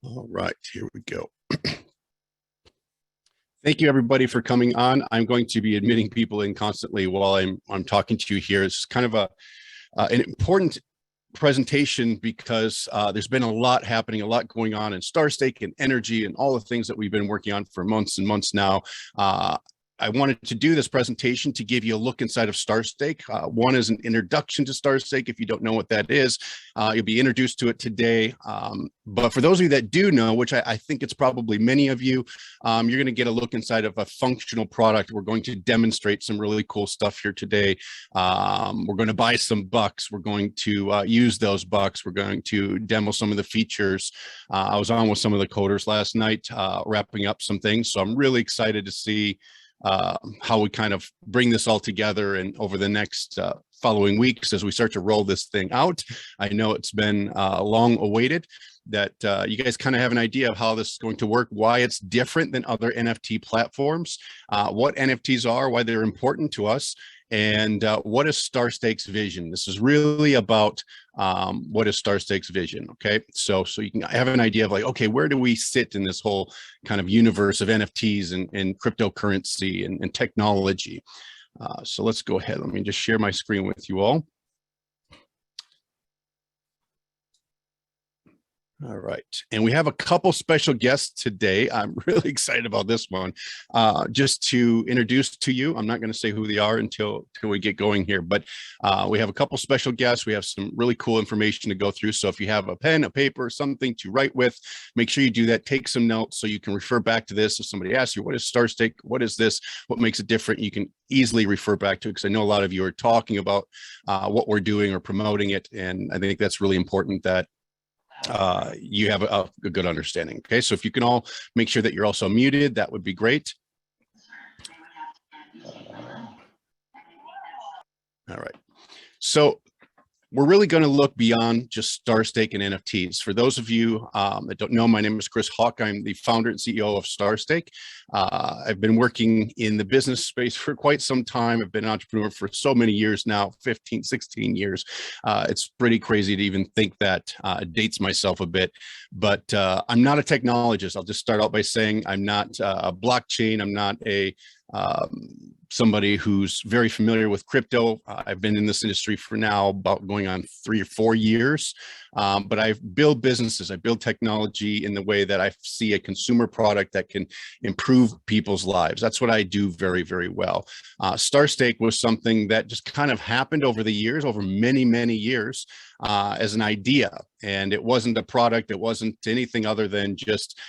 All right, here we go. Thank you, everybody, for coming on. I'm going to be admitting people in constantly while I'm talking to you here. It's kind of an important presentation because there's been a lot happening, a lot going on in StarStake and NRGY and all the things that we've been working on for months and months now. I wanted to do this presentation to give you a look inside of StarStake. One is an introduction to StarStake. If you don't know what that is, you'll be introduced to it today. But for those of you that do know, which I think it's probably many of you, you're going to get a look inside of a functional product. We're going to demonstrate some really cool stuff here today. We're going to buy some bucks. We're going to use those bucks. We're going to demo some of the features. I was on with some of the coders last night, wrapping up some things. So I'm really excited to see how we kind of bring this all together and over the next following weeks as we start to roll this thing out. I know it's been long awaited, that you guys kind of have an idea of how this is going to work, why it's different than other NFT platforms, what NFTs are, why they're important to us, and what is StarStake's vision. This is really about what is StarStake's vision, okay? So you can have an idea of like, okay, where do we sit in this whole kind of universe of NFTs and cryptocurrency and technology? So let's go ahead. Let me just share my screen with you all. All right, and we have a couple special guests today. I'm really excited about this one. Just to introduce to you, I'm not going to say who they are until we get going here, but we have a couple special guests. We have some really cool information to go through. So if you have a pen, a paper, something to write with, make sure you do that. Take some notes so you can refer back to this. If somebody asks you, what is StarStake? What is this? What makes it different? You can easily refer back to it, because I know a lot of you are talking about what we're doing or promoting it. And I think that's really important that you have a good understanding. Okay, so if you can all make sure that you're also muted, that would be great. All right, so we're really going to look beyond just StarStake and NFTs. For those of you that don't know, my name is Chris Hawk. I'm the founder and CEO of StarStake. I've been working in the business space for quite some time. I've been an entrepreneur for so many years now, 15, 16 years. It's pretty crazy to even think that. It dates myself a bit, but I'm not a technologist. I'll just start out by saying I'm not a blockchain. I'm not a somebody who's very familiar with crypto. I've been in this industry for now about going on 3 or 4 years, but I build businesses. I build technology in the way that I see a consumer product that can improve people's lives. That's what I do very, very well. StarStake was something that just kind of happened over the years, over many, many years, as an idea. And it wasn't a product. It wasn't anything other than just,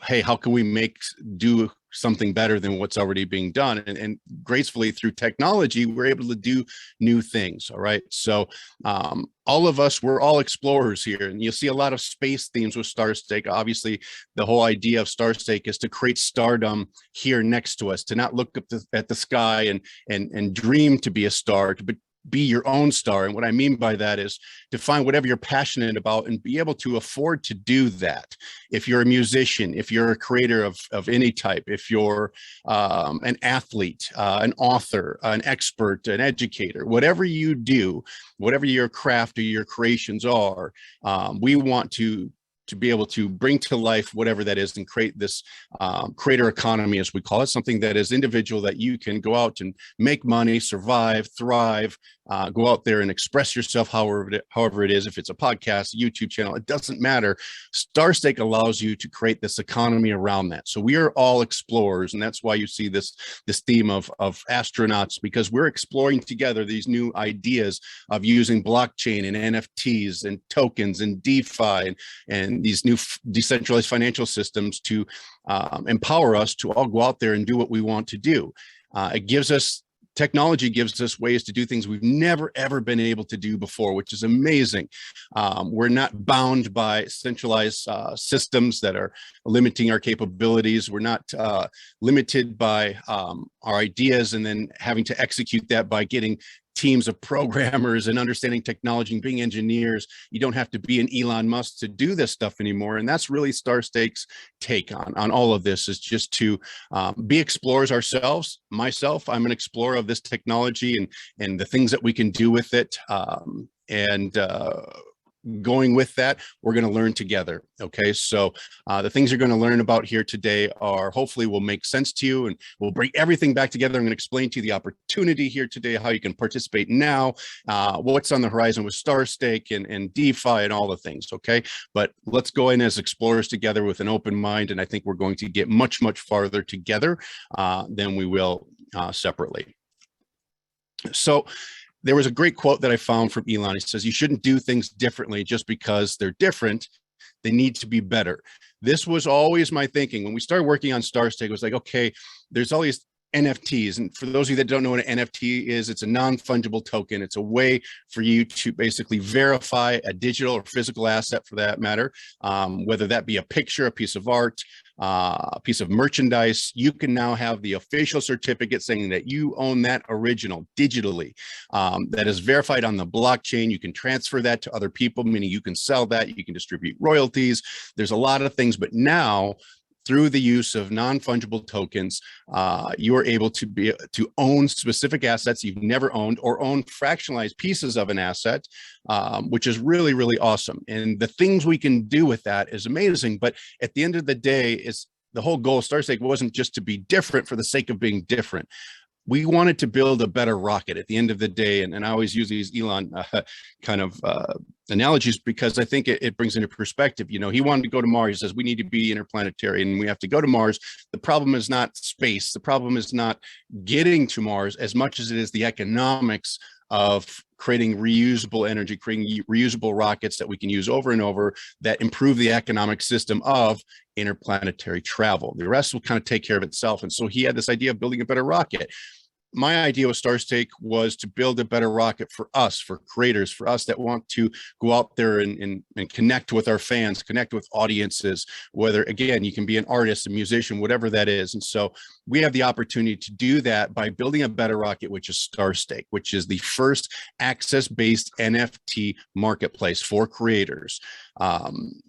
hey, how can we do something better than what's already being done? And gracefully through technology, we're able to do new things. All right. So all of us, we're all explorers here, and you'll see a lot of space themes with StarStake. Obviously, the whole idea of StarStake is to create stardom here next to us, to not look up at the sky and dream to be a star, but be your own star. And what I mean by that is to find whatever you're passionate about and be able to afford to do that. If you're a musician, if you're a creator of any type, if you're an athlete, an author, an expert, an educator, whatever you do, whatever your craft or your creations are, we want to be able to bring to life whatever that is and create this creator economy, as we call it, something that is individual, that you can go out and make money, survive, thrive, go out there and express yourself however it is. If it's a podcast, a YouTube channel, it doesn't matter. StarStake allows you to create this economy around that. So we are all explorers, and that's why you see this theme of astronauts, because we're exploring together these new ideas of using blockchain and NFTs and tokens and DeFi and these new decentralized financial systems to empower us to all go out there and do what we want to do. Technology gives us ways to do things we've never, ever been able to do before, which is amazing. We're not bound by centralized systems that are limiting our capabilities. We're not limited by our ideas and then having to execute that by getting teams of programmers and understanding technology and being engineers. You don't have to be an Elon Musk to do this stuff anymore. And that's really StarStake's take on all of this, is just to be explorers ourselves. Myself, I'm an explorer of this technology and the things that we can do with it. going with that, we're going to learn together. Okay, so the things you're going to learn about here today are hopefully will make sense to you, and we'll bring everything back together. I'm going to explain to you the opportunity here today, how you can participate now, what's on the horizon with StarStake and DeFi and all the things. Okay, but let's go in as explorers together with an open mind, and I think we're going to get much farther together than we will separately. So there was a great quote that I found from Elon. He says, you shouldn't do things differently just because they're different. They need to be better. This was always my thinking. When we started working on StarStake, it was like, okay, there's all these NFTs. And for those of you that don't know what an NFT is, it's a non-fungible token. It's a way for you to basically verify a digital or physical asset, for that matter, whether that be a picture, a piece of art, a piece of merchandise. You can now have the official certificate saying that you own that original digitally, that is verified on the blockchain. You can transfer that to other people, meaning you can sell that, you can distribute royalties. There's a lot of things, but now through the use of non-fungible tokens, you are able to own specific assets you've never owned, or own fractionalized pieces of an asset, which is really awesome. And the things we can do with that is amazing. But at the end of the day, is the whole goal of StarStake wasn't just to be different for the sake of being different. We wanted to build a better rocket at the end of the day. And I always use these Elon kind of analogies because I think it brings into perspective. You know, he wanted to go to Mars. He says, we need to be interplanetary and we have to go to Mars. The problem is not space. The problem is not getting to Mars as much as it is the economics of creating reusable energy, creating reusable rockets that we can use over and over that improve the economic system of interplanetary travel. The rest will kind of take care of itself. And so he had this idea of building a better rocket. My idea with StarStake was to build a better rocket for us, for creators, for us that want to go out there and connect with our fans, connect with audiences, whether, again, you can be an artist, a musician, whatever that is. And so we have the opportunity to do that by building a better rocket, which is StarStake, which is the first access-based NFT marketplace for creators.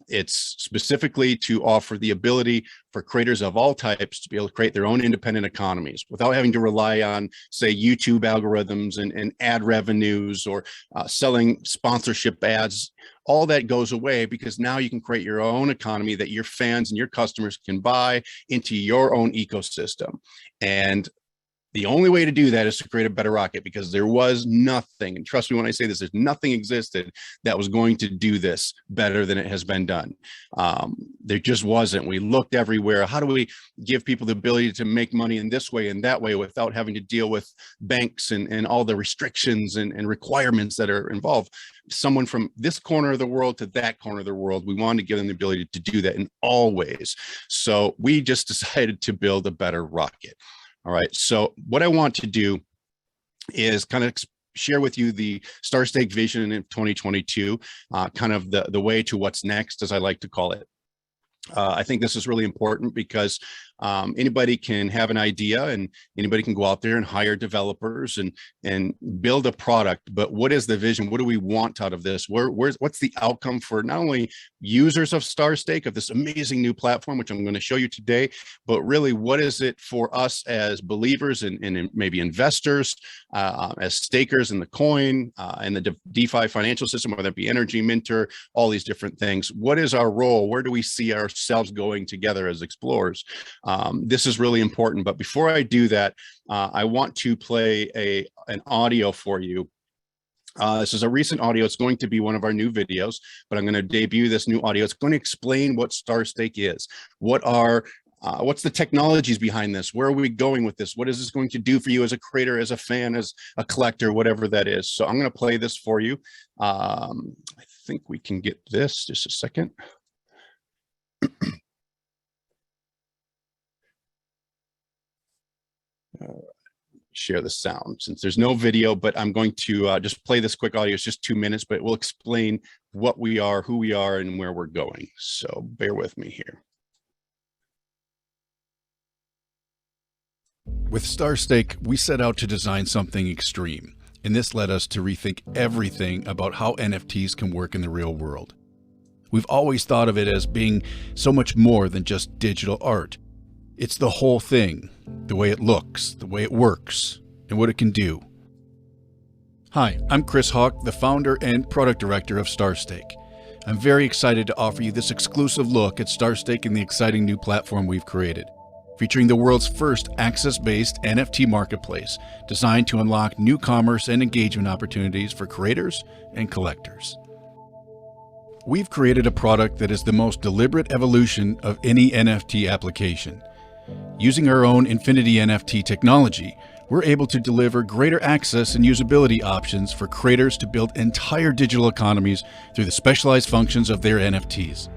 It's specifically to offer the ability for creators of all types to be able to create their own independent economies without having to rely on, say, YouTube algorithms and ad revenues or selling sponsorship ads. All that goes away because now you can create your own economy that your fans and your customers can buy into your own ecosystem. And the only way to do that is to create a better rocket, because there was nothing, and trust me when I say this, there's nothing existed that was going to do this better than it has been done. There just wasn't. We looked everywhere. How do we give people the ability to make money in this way and that way without having to deal with banks and all the restrictions and requirements that are involved? Someone from this corner of the world to that corner of the world, we wanted to give them the ability to do that in all ways. So we just decided to build a better rocket. All right, so what I want to do is kind of share with you the StarStake vision in 2022, kind of the way to what's next, as I like to call it. I think this is really important because anybody can have an idea and anybody can go out there and hire developers and build a product. But what is the vision? What do we want out of this? What's the outcome for not only users of StarStake, of this amazing new platform, which I'm going to show you today, but really what is it for us as believers and maybe investors, as stakers in the coin and the DeFi financial system, whether it be NRGY, Minter, all these different things. What is our role? Where do we see ourselves going together as explorers? This is really important. But before I do that, I want to play an audio for you. This is a recent audio. It's going to be one of our new videos, but I'm going to debut this new audio. It's going to explain what StarStake is. What's the technologies behind this? Where are we going with this? What is this going to do for you as a creator, as a fan, as a collector, whatever that is? So I'm going to play this for you. I think we can get this. Just a second. Share the sound since there's no video, but I'm going to just play this quick audio. It's just 2 minutes, but it will explain what we are, who we are, and where we're going. So bear with me here. With StarStake, we set out to design something extreme, and this led us to rethink everything about how NFTs can work in the real world. We've always thought of it as being so much more than just digital art. It's the whole thing, the way it looks, the way it works, and what it can do. Hi, I'm Chris Hawk, the founder and product director of StarStake. I'm very excited to offer you this exclusive look at StarStake and the exciting new platform we've created, featuring the world's first access-based NFT marketplace designed to unlock new commerce and engagement opportunities for creators and collectors. We've created a product that is the most deliberate evolution of any NFT application. Using our own Infinity NFT technology, we're able to deliver greater access and usability options for creators to build entire digital economies through the specialized functions of their NFTs.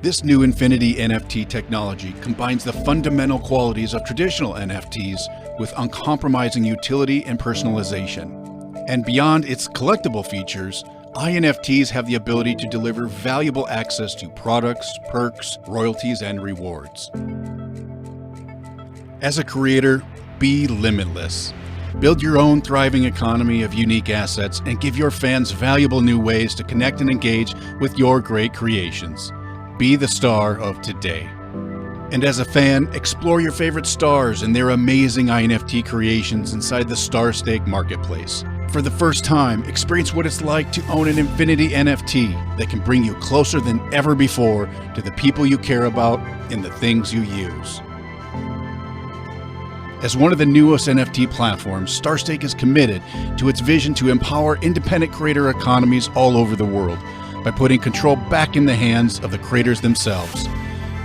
This new Infinity NFT technology combines the fundamental qualities of traditional NFTs with uncompromising utility and personalization. And beyond its collectible features, INFTs have the ability to deliver valuable access to products, perks, royalties, and rewards. As a creator, be limitless. Build your own thriving economy of unique assets and give your fans valuable new ways to connect and engage with your great creations. Be the star of today. And as a fan, explore your favorite stars and their amazing INFT creations inside the StarStake Marketplace. For the first time, experience what it's like to own an Infinity NFT that can bring you closer than ever before to the people you care about and the things you use. As one of the newest NFT platforms, StarStake is committed to its vision to empower independent creator economies all over the world by putting control back in the hands of the creators themselves.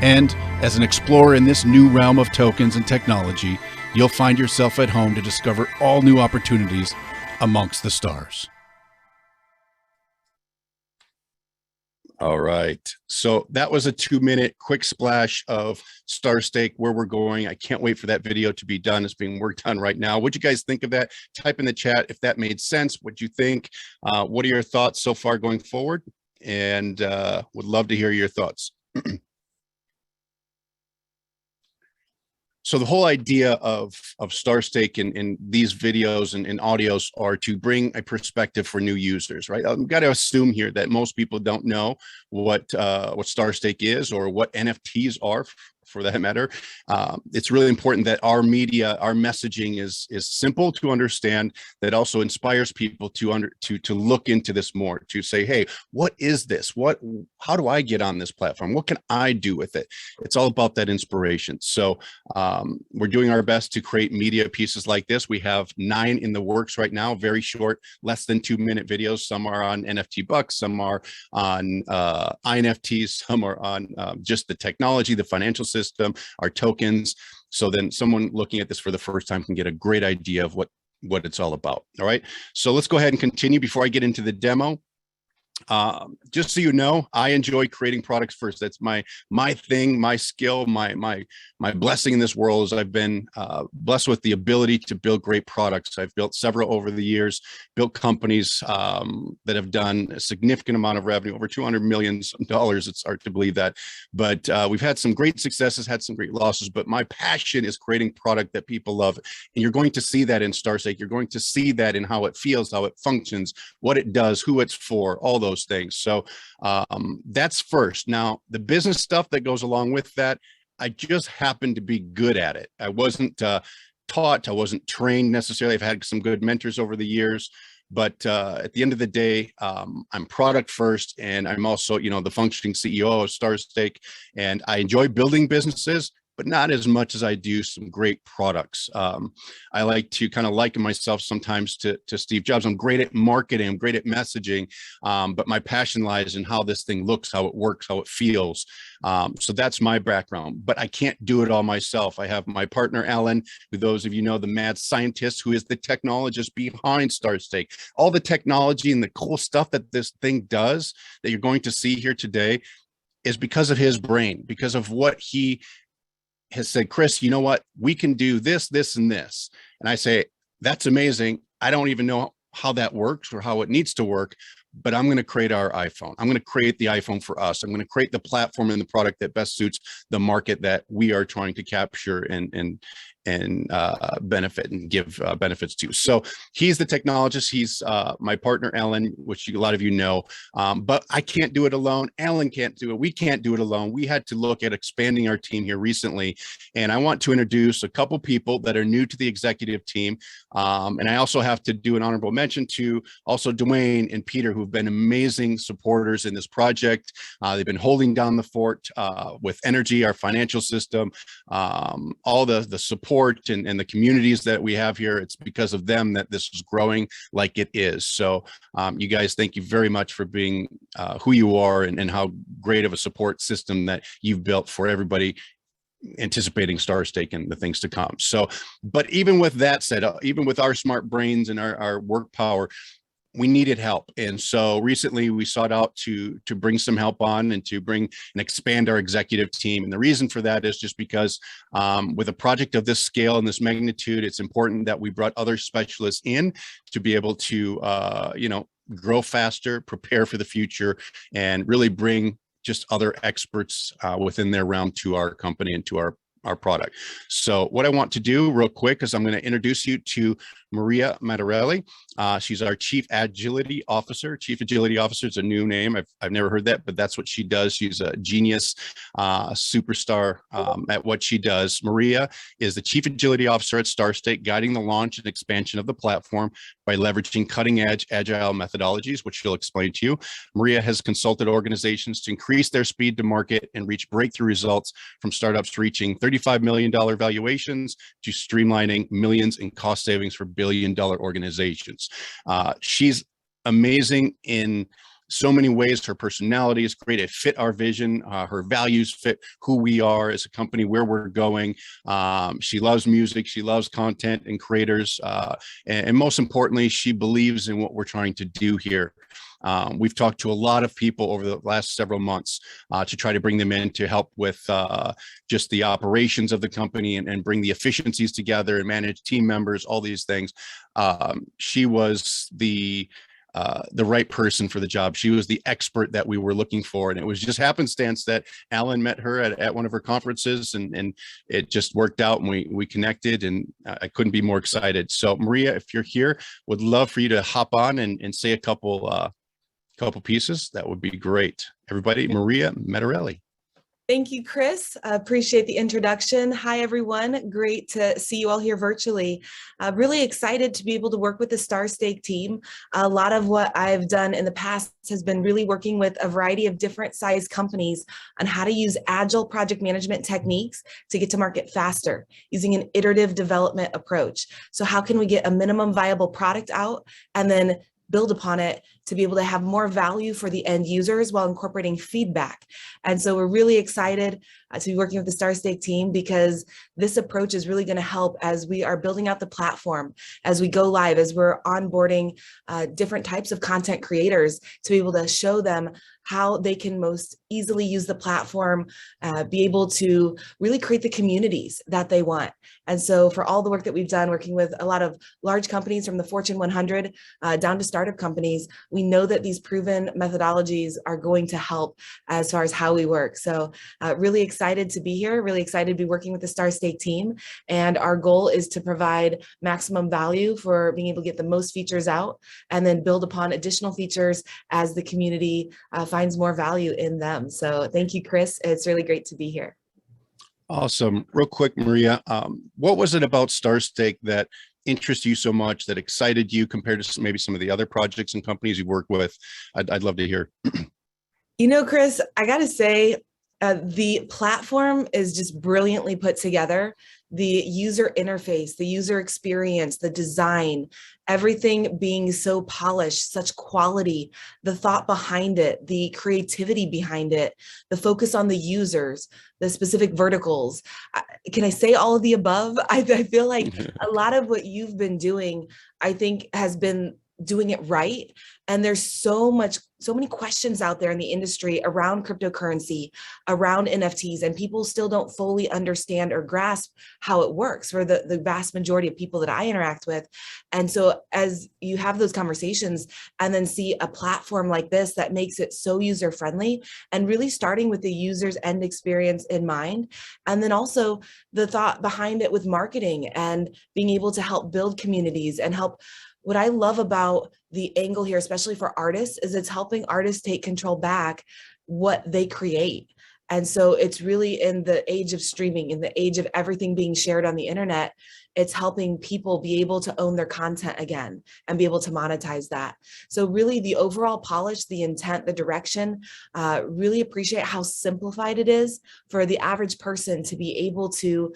And as an explorer in this new realm of tokens and technology, you'll find yourself at home to discover all new opportunities amongst the stars. All right. So that was a 2-minute quick splash of StarStake, where we're going. I can't wait for that video to be done. It's being worked on right now. What'd you guys think of that? Type in the chat if that made sense. What'd you think? What are your thoughts so far going forward? And would love to hear your thoughts. So the whole idea of StarStake in these videos and audios are to bring a perspective for new users, right? I've got to assume here that most people don't know what StarStake is or what NFTs are, for that matter. It's really important that our media, our messaging is simple to understand, that also inspires people to look into this more, to say, hey, what is this? How do I get on this platform? What can I do with it? It's all about that inspiration. So we're doing our best to create media pieces like this. We have 9 in the works right now, very short, less than 2-minute videos. Some are on NFT Bucks, some are on INFTs, some are on just the technology, the financial system, our tokens. So then someone looking at this for the first time can get a great idea of what it's all about. All right. So let's go ahead and continue before I get into the demo. Just so you know, I enjoy creating products first. That's my thing, my skill, my blessing in this world is I've been blessed with the ability to build great products. I've built several over the years, built companies that have done a significant amount of revenue, over $200 million. It's hard to believe that, but we've had some great successes, had some great losses, but my passion is creating product that people love. And you're going to see that in StarStake. You're going to see that in how it feels, how it functions, what it does, who it's for, all those things. So that's first. Now, the business stuff that goes along with that, I just happen to be good at it. I wasn't taught, I wasn't trained necessarily. I've had some good mentors over the years, but at the end of the day, I'm product first, and I'm also, the functioning CEO of StarStake, and I enjoy building businesses, but not as much as I do some great products. I like to kind of liken myself sometimes to Steve Jobs. I'm great at marketing, I'm great at messaging, but my passion lies in how this thing looks, how it works, how it feels. So that's my background, but I can't do it all myself. I have my partner, Alan, who those of you know, the mad scientist, who is the technologist behind StarStake. All the technology and the cool stuff that this thing does that you're going to see here today is because of his brain, because of what he has said. Chris, you know what? We can do this, this, and this. And I say, that's amazing. I don't even know how that works or how it needs to work, but I'm going to create our iPhone. I'm going to create the iPhone for us. I'm going to create the platform and the product that best suits the market that we are trying to capture and benefit and give benefits to. So he's the technologist. He's my partner, Alan, which a lot of you know, but I can't do it alone. Alan can't do it. We can't do it alone. We had to look at expanding our team here recently. And I want to introduce a couple people that are new to the executive team. And I also have to do an honorable mention to also Dwayne and Peter, who who've been amazing supporters in this project. They've been holding down the fort with NRGY, our financial system, all the support and the communities that we have here. It's because of them that this is growing like it is. So you guys, thank you very much for being who you are and how great of a support system that you've built for everybody anticipating StarStake and the things to come. So, but even with that said, even with our smart brains and our work power, we needed help. And so recently we sought out to bring some help on and to bring and expand our executive team. And the reason for that is just because with a project of this scale and this magnitude, it's important that we brought other specialists in to be able to, grow faster, prepare for the future, and really bring just other experts within their realm to our company and to our product. So what I want to do real quick is I'm going to introduce you to Maria Matarelli. She's our Chief Agility Officer. Chief Agility Officer is a new name. I've never heard that, but that's what she does. She's a genius, superstar at what she does. Maria is the Chief Agility Officer at StarStake, guiding the launch and expansion of the platform by leveraging cutting-edge agile methodologies, which she'll explain to you. Maria has consulted organizations to increase their speed to market and reach breakthrough results, from startups reaching $35 million valuations to streamlining millions in cost savings for billion-dollar organizations. She's amazing in so many ways. Her personality is great. It fit our vision. Her values fit who we are as a company, where we're going. She loves music. She loves content and creators. And most importantly, she believes in what we're trying to do here. We've talked to a lot of people over the last several months to try to bring them in to help with just the operations of the company and bring the efficiencies together and manage team members, all these things. She was the right person for the job. She was the expert that we were looking for. And it was just happenstance that Alan met her at one of her conferences, and it just worked out, and we connected, and I couldn't be more excited. So Maria, if you're here, would love for you to hop on and say a couple pieces. That would be great. Everybody, Maria Matarelli. Thank you, Chris. Appreciate the introduction. Hi, everyone. Great to see you all here virtually. Really excited to be able to work with the StarStake team. A lot of what I've done in the past has been really working with a variety of different size companies on how to use agile project management techniques to get to market faster using an iterative development approach. So how can we get a minimum viable product out and then build upon it to be able to have more value for the end users while incorporating feedback. And so we're really excited to be working with the StarStake team, because this approach is really going to help as we are building out the platform, as we go live, as we're onboarding different types of content creators to be able to show them how they can most easily use the platform, be able to really create the communities that they want. And so for all the work that we've done working with a lot of large companies from the Fortune 100 down to startup companies, we know that these proven methodologies are going to help as far as how we work. So really excited to be here, really excited to be working with the StarStake team. And our goal is to provide maximum value for being able to get the most features out and then build upon additional features as the community finds more value in them. So thank you, Chris. It's really great to be here. Awesome. Real quick, Maria, what was it about StarStake that interests you so much, that excited you compared to maybe some of the other projects and companies you work with? I'd love to hear. You know, Chris, I got to say, the platform is just brilliantly put together. The user interface, the user experience, the design, everything being so polished, such quality, the thought behind it, the creativity behind it, the focus on the users, the specific verticals. Can I say all of the above? I feel like a lot of what you've been doing, I think, has been doing it right. And there's so many questions out there in the industry around cryptocurrency, around NFTs, and people still don't fully understand or grasp how it works for the vast majority of people that I interact with. And so as you have those conversations and then see a platform like this that makes it so user-friendly and really starting with the user's end experience in mind, and then also the thought behind it with marketing and being able to help build communities and help. What I love about the angle here, especially for artists, is it's helping artists take control back what they create. And so it's really in the age of streaming, in the age of everything being shared on the internet, it's helping people be able to own their content again and be able to monetize that. So really the overall polish, the intent, the direction, really appreciate how simplified it is for the average person to be able to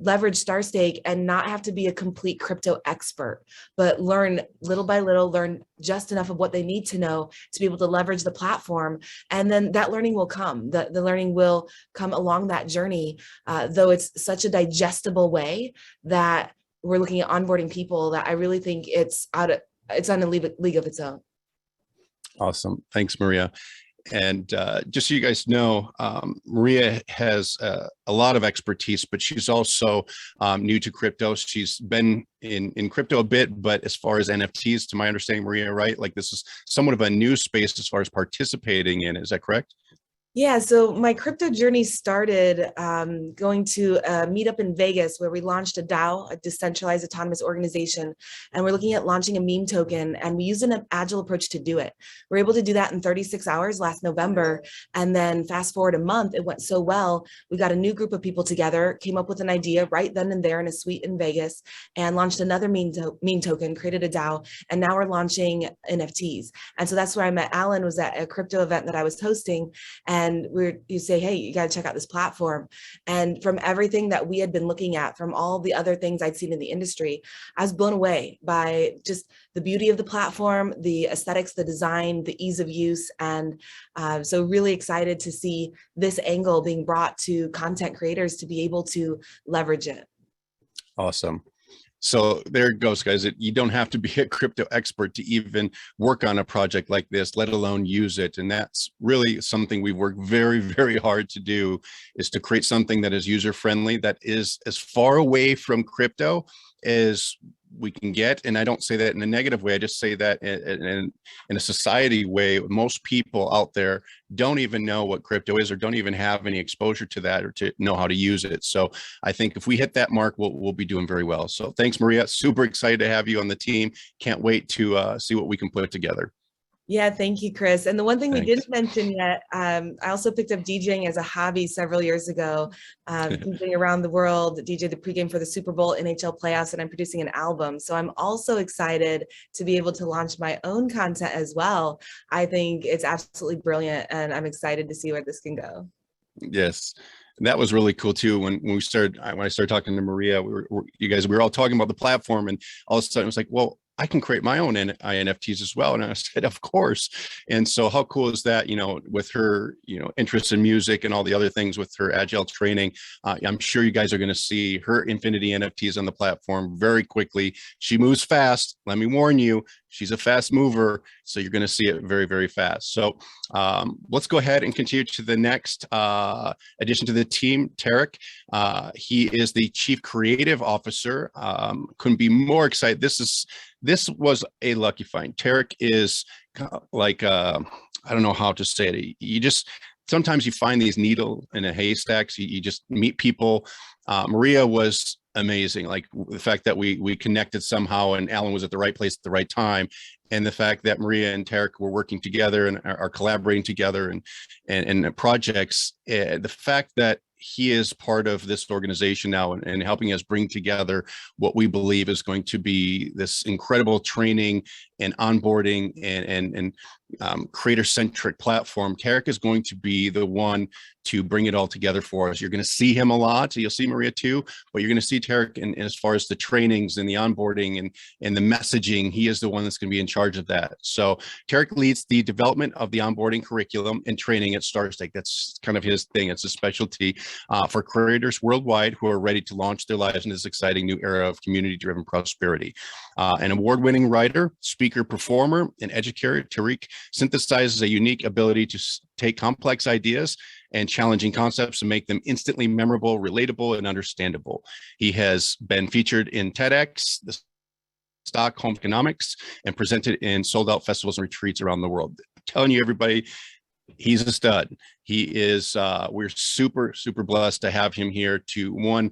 leverage StarStake and not have to be a complete crypto expert, but learn little by little, learn just enough of what they need to know to be able to leverage the platform. And then that learning will come. The learning will come along that journey, though it's such a digestible way that we're looking at onboarding people that I really think it's on a league of its own. Awesome. Thanks, Maria. And just so you guys know, Maria has a lot of expertise, but she's also new to crypto. She's been in crypto a bit, but as far as NFTs, to my understanding, Maria, right? Like this is somewhat of a new space as far as participating in. Is that correct? Yeah, so my crypto journey started going to a meetup in Vegas where we launched a DAO, a decentralized autonomous organization, and we're looking at launching a meme token, and we used an agile approach to do it. We're able to do that in 36 hours last November, and then fast forward a month, it went so well, we got a new group of people together, came up with an idea right then and there in a suite in Vegas, and launched another meme token, created a DAO, and now we're launching NFTs. And so that's where I met Alan, was at a crypto event that I was hosting, and you say, hey, you got to check out this platform. And from everything that we had been looking at, from all the other things I'd seen in the industry, I was blown away by just the beauty of the platform, the aesthetics, the design, the ease of use. And so really excited to see this angle being brought to content creators to be able to leverage it. Awesome. So there it goes, guys. You don't have to be a crypto expert to even work on a project like this, let alone use it. And that's really something we've worked very, very hard to do, is to create something that is user-friendly, that is as far away from crypto as we can get. And I don't say that in a negative way. I just say that in a society way. Most people out there don't even know what crypto is, or don't even have any exposure to that, or to know how to use it. So I think if we hit that mark, we'll be doing very well. So thanks, Maria. Super excited to have you on the team. Can't wait to see what we can put together. Yeah, thank you, Chris. And the one thing we didn't mention yet, I also picked up DJing as a hobby several years ago, DJing around the world, DJ the pregame for the Super Bowl, NHL playoffs, and I'm producing an album. So I'm also excited to be able to launch my own content as well. I think it's absolutely brilliant, and I'm excited to see where this can go. Yes. And that was really cool too. When I started talking to Maria, we were all talking about the platform, and all of a sudden it was like, well, I can create my own NFTs as well. And I said, of course. And so how cool is that, with her, interest in music and all the other things with her agile training, I'm sure you guys are going to see her infinity NFTs on the platform very quickly. She moves fast. Let me warn you, she's a fast mover. So you're going to see it very, very fast. So let's go ahead and continue to the next addition to the team, Tarek. He is the Chief Creative Officer. Couldn't be more excited. This was a lucky find. Tarek is like, I don't know how to say it. You just, sometimes you find these needle in a haystack. So you just meet people. Maria was amazing. Like the fact that we connected somehow, and Alan was at the right place at the right time. And the fact that Maria and Tarek were working together and are collaborating together and projects, the fact that he is part of this organization now and helping us bring together what we believe is going to be this incredible training and onboarding and creator-centric platform. Tarek is going to be the one to bring it all together for us. You're going to see him a lot. You'll see Maria too, but you're going to see Tarek in as far as the trainings and the onboarding and the messaging. He is the one that's going to be in charge of that. So Tarek leads the development of the onboarding curriculum and training at StarStake. That's kind of his thing. It's a specialty for creators worldwide who are ready to launch their lives in this exciting new era of community-driven prosperity. An award-winning writer, speaker, performer, and educator, Tarek synthesizes a unique ability to take complex ideas and challenging concepts and make them instantly memorable, relatable, and understandable. He has been featured in TEDx, the Stockholm Economics, and presented in sold-out festivals and retreats around the world. I'm telling you, everybody, he's a stud. We're super blessed to have him here to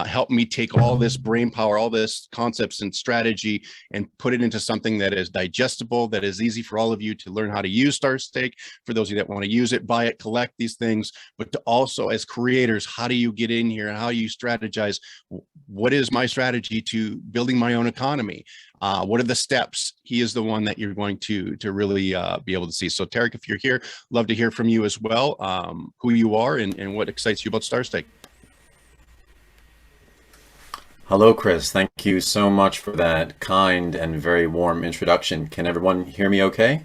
help me take all this brain power, all this concepts and strategy, and put it into something that is digestible, that is easy for all of you to learn how to use StarStake. For those of you that want to use it, buy it, collect these things, but to also, as creators, how do you get in here and how you strategize? What is my strategy to building my own economy? What are the steps? He is the one that you're going to really be able to see. So Tarek, if you're here, love to hear from you as well, who you are and what excites you about StarStake. Hello, Chris. Thank you so much for that kind and very warm introduction. Can everyone hear me okay?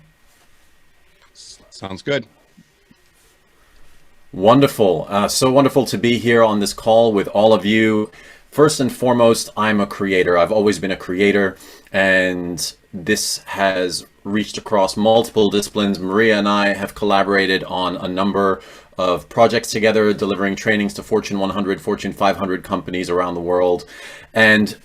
Sounds good. Wonderful. So wonderful to be here on this call with all of you. First and foremost, I'm a creator. I've always been a creator, and this has reached across multiple disciplines. Maria and I have collaborated on a number of projects together, delivering trainings to Fortune 100, Fortune 500 companies around the world. And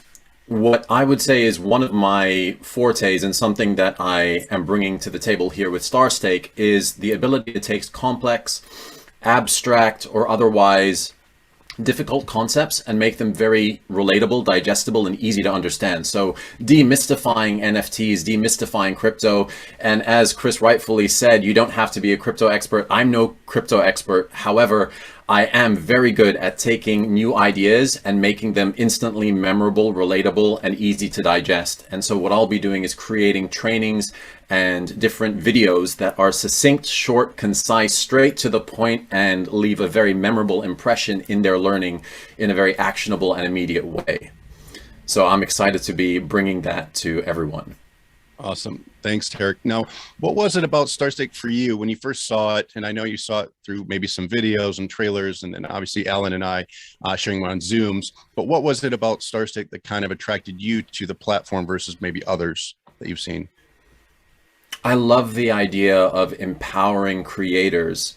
what I would say is one of my fortes, and something that I am bringing to the table here with StarStake, is the ability to take complex, abstract, or otherwise difficult concepts and make them very relatable, digestible, and easy to understand. So demystifying NFTs, demystifying crypto. And as Chris rightfully said, you don't have to be a crypto expert. I'm no crypto expert. However, I am very good at taking new ideas and making them instantly memorable, relatable, and easy to digest. And so what I'll be doing is creating trainings and different videos that are succinct, short, concise, straight to the point, and leave a very memorable impression in their learning in a very actionable and immediate way. So I'm excited to be bringing that to everyone. Awesome. Thanks, Tarek. Now, what was it about StarStake for you when you first saw it? And I know you saw it through maybe some videos and trailers, and then obviously Alan and I sharing on Zooms. But what was it about StarStake that kind of attracted you to the platform versus maybe others that you've seen? I love the idea of empowering creators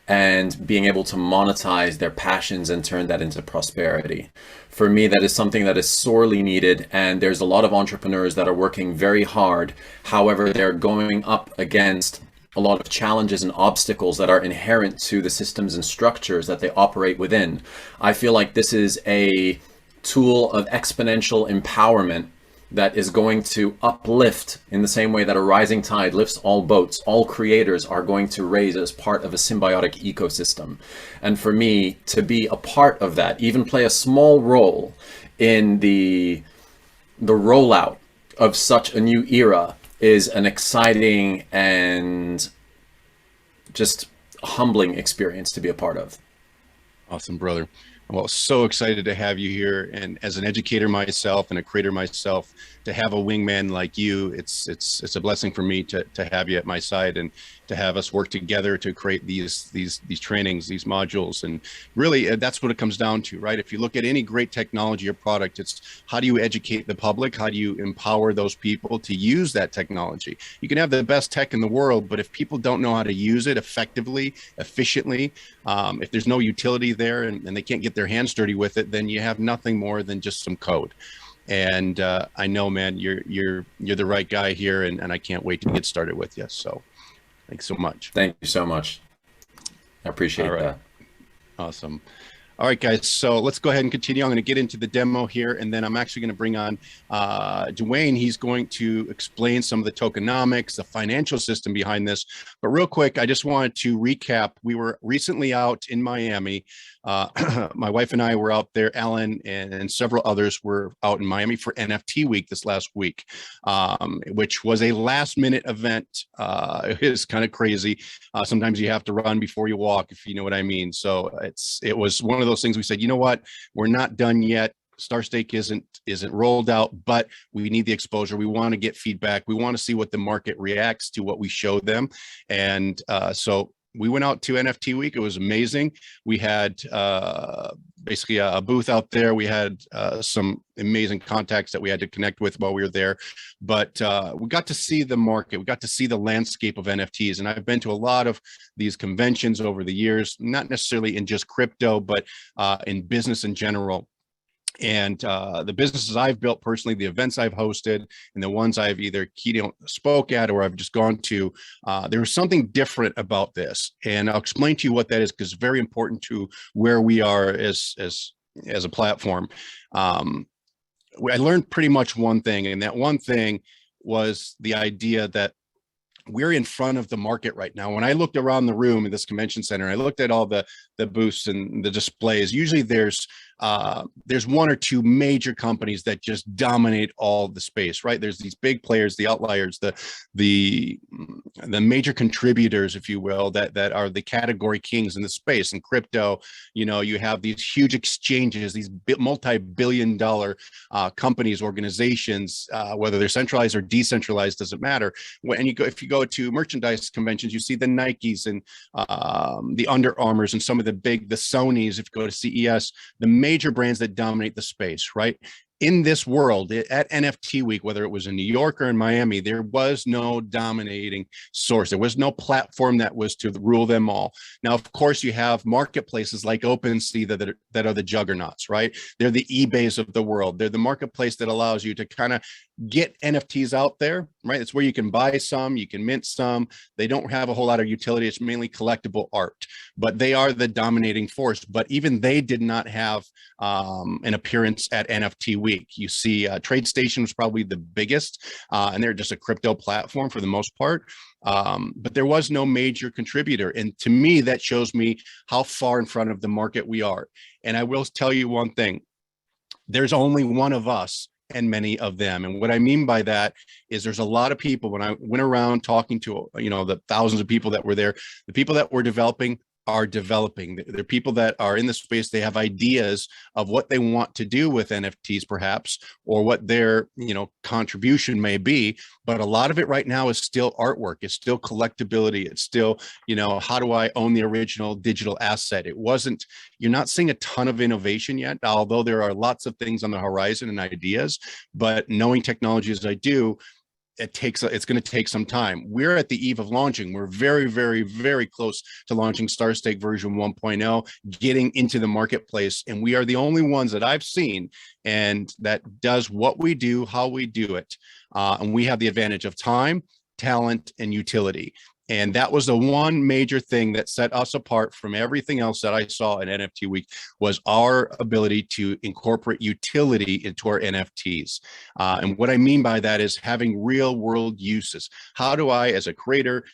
and being able to monetize their passions and turn that into prosperity. For me, that is something that is sorely needed, and there's a lot of entrepreneurs that are working very hard. However, they're going up against a lot of challenges and obstacles that are inherent to the systems and structures that they operate within. I feel like this is a tool of exponential empowerment that is going to uplift in the same way that a rising tide lifts all boats. All creators are going to raise as part of a symbiotic ecosystem. And for me to be a part of that, even play a small role in the rollout of such a new era, is an exciting and just humbling experience to be a part of. Awesome, brother. Well, so excited to have you here, and as an educator myself and a creator myself, to have a wingman like you, it's a blessing for me to have you at my side and to have us work together to create these trainings, these modules. And really, that's what it comes down to, right? If you look at any great technology or product, it's how do you educate the public? How do you empower those people to use that technology? You can have the best tech in the world, but if people don't know how to use it effectively, efficiently, if there's no utility there and they can't get their hands dirty with it, then you have nothing more than just some code. And I know, man, you're the right guy here, and I can't wait to get started with you. So thanks so much. Thank you so much. I appreciate that. Awesome. All right, guys, so let's go ahead and continue. I'm going to get into the demo here, and then I'm actually going to bring on Dwayne. He's going to explain some of the tokenomics, the financial system behind this. But real quick, I just wanted to recap. We were recently out in Miami. My wife and I were out there. Alan and several others were out in Miami for NFT week this last week, which was a last-minute event. It is kind of crazy. Sometimes you have to run before you walk, if you know what I mean. So it was one of those things we said, you know what, we're not done yet. StarStake isn't rolled out, but we need the exposure. We want to get feedback. We want to see what the market reacts to what we show them. And so we went out to NFT week. It was amazing. We had basically a booth out there. We had some amazing contacts that we had to connect with while we were there. But we got to see the market. We got to see the landscape of NFTs. And I've been to a lot of these conventions over the years, not necessarily in just crypto, but in business in general. And the businesses I've built personally, the events I've hosted, and the ones I've either keynote spoke at or I've just gone to, there was something different about this. And I'll explain to you what that is, because it's very important to where we are as a platform. I learned pretty much one thing, and that one thing was the idea that we're in front of the market right now. When I looked around the room in this convention center, I looked at all the booths and the displays. Usually there's one or two major companies that just dominate all the space, right? There's these big players, the outliers, the major contributors, if you will, that are the category kings in the space. In crypto, you have these huge exchanges, these multi-billion-dollar companies, organizations, whether they're centralized or decentralized, doesn't matter. If you go to merchandise conventions, you see the Nikes and the Under Armours and some of the Sonys. If you go to CES, the major brands that dominate the space, right? In this world, at NFT Week, whether it was in New York or in Miami, there was no dominating source. There was no platform that was to rule them all. Now, of course, you have marketplaces like OpenSea that are the juggernauts, right? They're the eBays of the world. They're the marketplace that allows you to kind of get NFTs out there, right? It's where you can buy some, you can mint some. They don't have a whole lot of utility. It's mainly collectible art, but they are the dominating force. But even they did not have an appearance at NFT Week. You see TradeStation was probably the biggest, and they're just a crypto platform for the most part. But there was no major contributor. And to me, that shows me how far in front of the market we are. And I will tell you one thing, there's only one of us and many of them. And what I mean by that is there's a lot of people, when I went around talking to, the thousands of people that were there, the people that were developing are developing. They're people that are in the space. They have ideas of what they want to do with NFTs, perhaps, or what their, contribution may be. But a lot of it right now is still artwork. It's still collectability. It's still, how do I own the original digital asset? You're not seeing a ton of innovation yet, although there are lots of things on the horizon and ideas. But knowing technology as I do, it's going to take some time. We're at the eve of launching. We're very, very, very close to launching StarStake version 1.0, getting into the marketplace. And we are the only ones that I've seen and that does what we do, how we do it. And we have the advantage of time, talent, and utility. And that was the one major thing that set us apart from everything else that I saw at NFT Week, was our ability to incorporate utility into our NFTs. And what I mean by that is having real world uses. How do I, as a creator,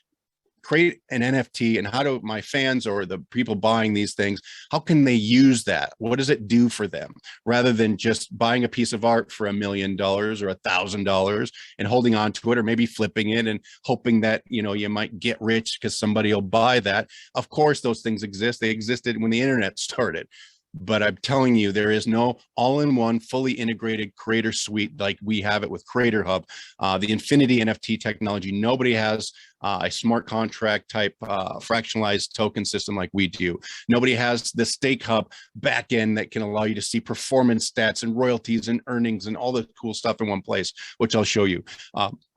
create an NFT, and how do my fans or the people buying these things, how can they use that? What does it do for them? Rather than just buying a piece of art for $1 million or $1,000 and holding on to it, or maybe flipping it and hoping that, you might get rich because somebody will buy that. Of course, those things exist. They existed when the internet started. But I'm telling you, there is no all-in-one, fully integrated creator suite like we have it with Creator Hub. The Infinity NFT technology, nobody has a smart contract type fractionalized token system like we do. Nobody has the Stake Hub backend that can allow you to see performance stats and royalties and earnings and all the cool stuff in one place, which I'll show you.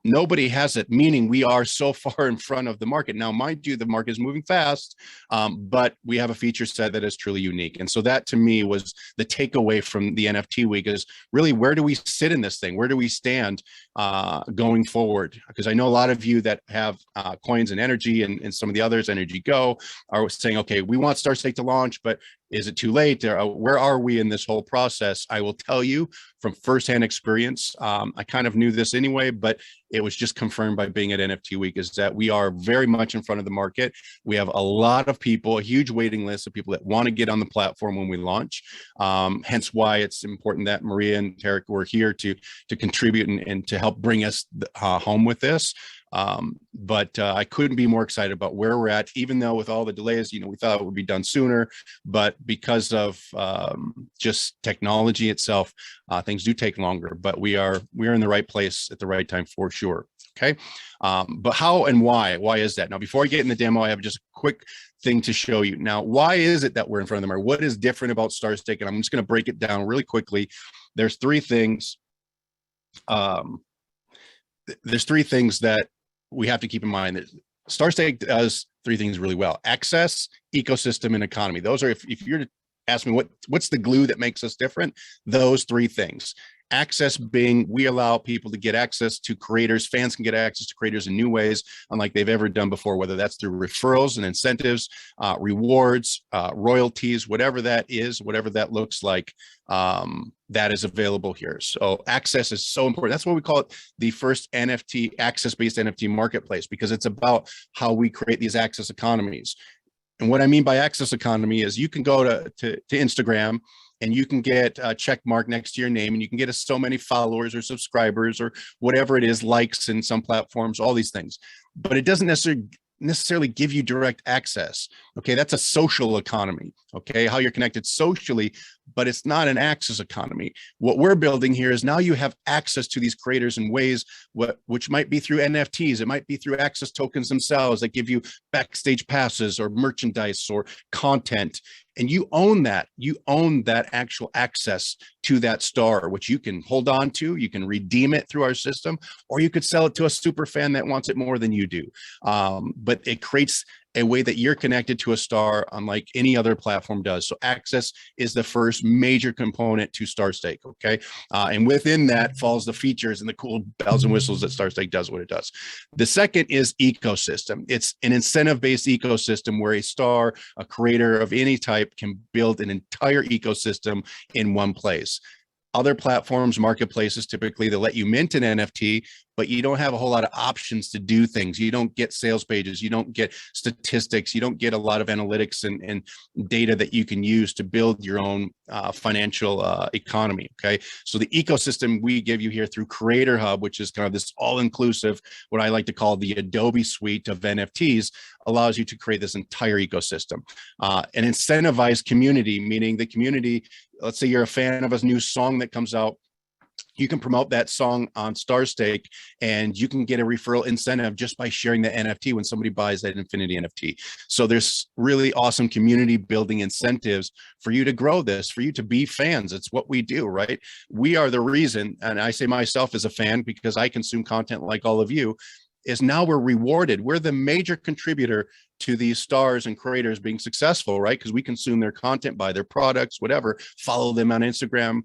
Nobody has it, meaning we are so far in front of the market. Now, mind you, the market is moving fast, but we have a feature set that is truly unique. And so that, to me, was the takeaway from the NFT Week, is really, where do we sit in this thing? Where do we stand going forward? Because I know a lot of you that have coins and NRGY and some of the others, NRGY are saying, okay, we want StarStake to launch, but is it too late? Where are we in this whole process? I will tell you from firsthand experience, I kind of knew this anyway, but it was just confirmed by being at NFT Week, is that we are very much in front of the market. We have a lot of people, a huge waiting list of people that want to get on the platform when we launch. Hence why it's important that Maria and Tarek were here to contribute and to help bring us home with this. But I couldn't be more excited about where we're at, even though with all the delays, we thought it would be done sooner, but because of just technology itself, things do take longer, but we are in the right place at the right time for sure. Okay. But how and why is that? Now, before I get in the demo, I have just a quick thing to show you. Now, why is it that we're in front of the market? What is different about StarStake? And I'm just going to break it down really quickly. There's three things. There's three things that we have to keep in mind. StarStake does three things really well: access, ecosystem, and economy. Those are, if you're to ask me what's the glue that makes us different? Those three things. Access being, we allow people to get access to creators. Fans can get access to creators in new ways, unlike they've ever done before, whether that's through referrals and incentives, rewards, royalties, whatever that is, whatever that looks like, that is available here. So access is so important. That's why we call it the first NFT, access-based NFT marketplace, because it's about how we create these access economies. And what I mean by access economy is you can go to Instagram and you can get a check mark next to your name, and you can get so many followers or subscribers or whatever it is, likes in some platforms, all these things. But it doesn't necessarily give you direct access. Okay, that's a social economy. Okay, how you're connected socially, but it's not an access economy. What we're building here is now you have access to these creators in ways which might be through NFTs. It might be through access tokens themselves that give you backstage passes or merchandise or content. And you own that. You own that actual access to that star, which you can hold on to. You can redeem it through our system, or you could sell it to a super fan that wants it more than you do. But it creates a way that you're connected to a star unlike any other platform does. So access is the first major component to StarStake, okay? And within that falls the features and the cool bells and whistles that StarStake does what it does. The second is ecosystem. It's an incentive-based ecosystem where a star, a creator of any type, can build an entire ecosystem in one place. Other platforms, marketplaces, typically they let you mint an NFT, but you don't have a whole lot of options to do things. You don't get sales pages, you don't get statistics, you don't get a lot of analytics and data that you can use to build your own financial economy, okay? So the ecosystem we give you here through Creator Hub, which is kind of this all-inclusive, what I like to call the Adobe suite of NFTs, allows you to create this entire ecosystem. An incentivized community, meaning the community, let's say you're a fan of a new song that comes out, you can promote that song on StarStake and you can get a referral incentive just by sharing the NFT when somebody buys that Infinity NFT. So there's really awesome community building incentives for you to grow this, for you to be fans. It's what we do, right? We are the reason, and I say myself as a fan because I consume content like all of you, is now we're rewarded. We're the major contributor to these stars and creators being successful, right? Because we consume their content, buy their products, whatever, follow them on Instagram.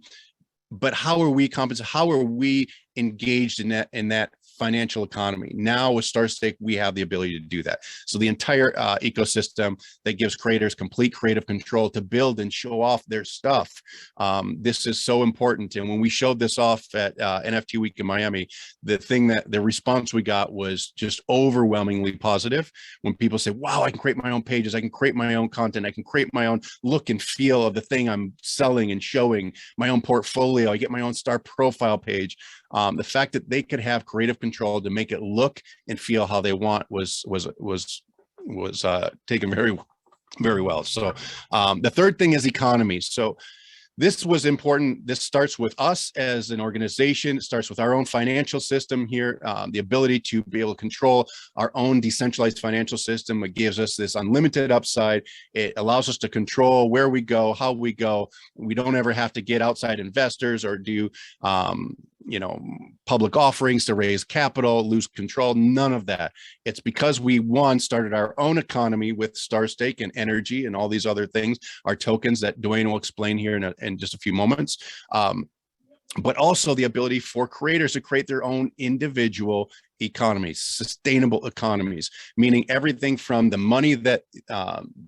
But how are we compensated? How are we engaged in that financial economy? Now with StarStake, we have the ability to do that. So the entire ecosystem that gives creators complete creative control to build and show off their stuff. This is so important. And when we showed this off at NFT Week in Miami, the response we got was just overwhelmingly positive. When people say, wow, I can create my own pages, I can create my own content, I can create my own look and feel of the thing I'm selling and showing, my own portfolio, I get my own star profile page. The fact that they could have creative control to make it look and feel how they want was taken very, very well. So the third thing is economy. So this was important. This starts with us as an organization. It starts with our own financial system here, the ability to be able to control our own decentralized financial system. It gives us this unlimited upside. It allows us to control where we go, how we go. We don't ever have to get outside investors or do public offerings to raise capital, lose control, none of that. It's because we, one, started our own economy with StarStake and NRGY and all these other things, our tokens that Dwayne will explain here in just a few moments. But also the ability for creators to create their own individual economies, sustainable economies, meaning everything from the money that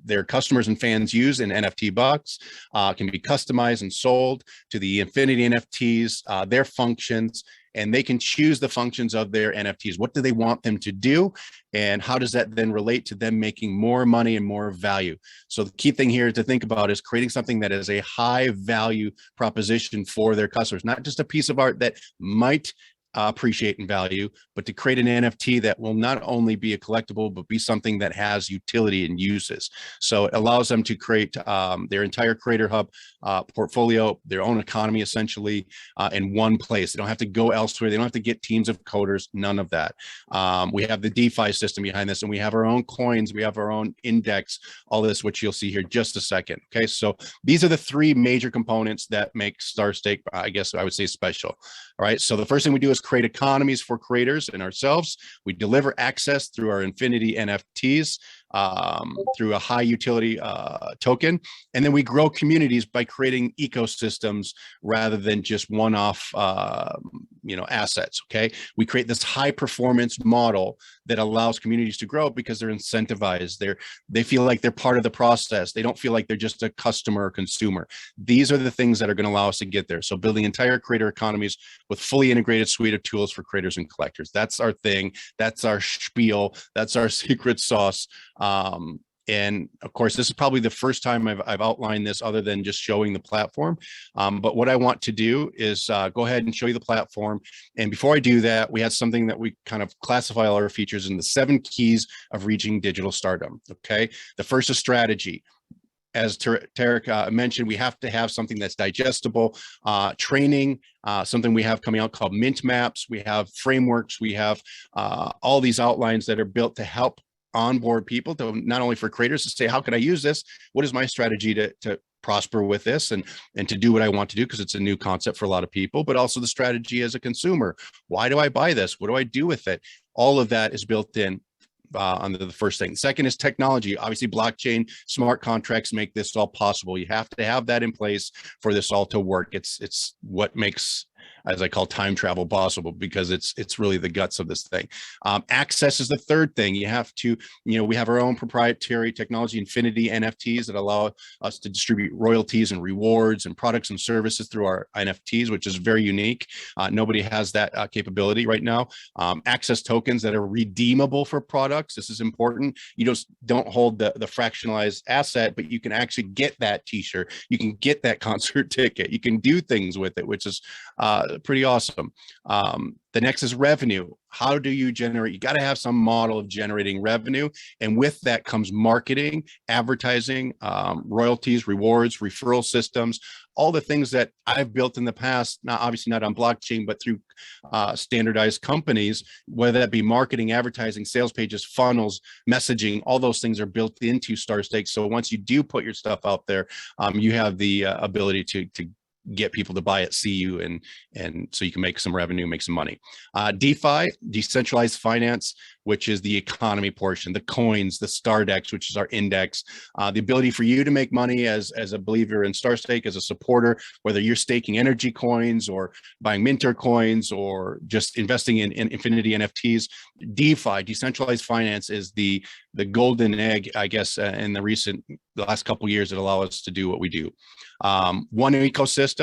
their customers and fans use in NFT Bucks can be customized and sold to the Infinity NFTs, their functions, and they can choose the functions of their NFTs. What do they want them to do? And how does that then relate to them making more money and more value? So the key thing here to think about is creating something that is a high value proposition for their customers, not just a piece of art that might appreciate in value, but to create an NFT that will not only be a collectible, but be something that has utility and uses. So it allows them to create their entire Creator Hub portfolio, their own economy essentially in one place. They don't have to go elsewhere. They don't have to get teams of coders, none of that. We have the DeFi system behind this, and we have our own coins. We have our own index, all this, which you'll see here just a second. Okay, so these are the three major components that make StarStake, I guess I would say, special. All right, so the first thing we do is create economies for creators and ourselves. We deliver access through our Infinity NFTs. through a high utility token. And then we grow communities by creating ecosystems rather than just one-off assets. Okay, we create this high performance model that allows communities to grow because they're incentivized. They feel like they're part of the process. They don't feel like they're just a customer or consumer. These are the things that are going to allow us to get there. So building entire creator economies with fully integrated suite of tools for creators and collectors. That's our thing. That's our spiel. That's our secret sauce. And of course, this is probably the first time I've outlined this other than just showing the platform. But what I want to do is go ahead and show you the platform. And before I do that, we had something that we kind of classify all our features in the 7 keys of reaching digital stardom. Okay. The first is strategy. As Tarek mentioned, we have to have something that's digestible, training, something we have coming out called mint maps. We have frameworks. We have all these outlines that are built to help onboard people, to not only for creators to say, how can I use this? What is my strategy to prosper with this and to do what I want to do, because it's a new concept for a lot of people, but also the strategy as a consumer. Why do I buy this? What do I do with it? All of that is built in under the first thing. Second is technology. Obviously, blockchain, smart contracts make this all possible. You have to have that in place for this all to work. It's what makes, as I call, time travel possible, because it's really the guts of this thing. Access is the third thing. You have to, we have our own proprietary technology, Infinity NFTs, that allow us to distribute royalties and rewards and products and services through our NFTs, which is very unique. Nobody has that capability right now. Access tokens that are redeemable for products. This is important. You just don't hold the fractionalized asset, but you can actually get that t-shirt. You can get that concert ticket. You can do things with it, which is pretty awesome. The next is revenue. How do you generate? You got to have some model of generating revenue. And with that comes marketing, advertising, royalties, rewards, referral systems, all the things that I've built in the past, obviously not on blockchain, but through standardized companies, whether that be marketing, advertising, sales pages, funnels, messaging, all those things are built into StarStake. So once you do put your stuff out there, you have the ability to get people to buy it, see you, and so you can make some revenue, make some money. DeFi, decentralized finance, which is the economy portion, the coins, the StarDex, which is our index, the ability for you to make money as a believer in StarStake, as a supporter, whether you're staking NRGY coins or buying Minter coins or just investing in Infinity NFTs. DeFi, decentralized finance, is the golden egg, I guess, in the last couple of years that allow us to do what we do. One ecosystem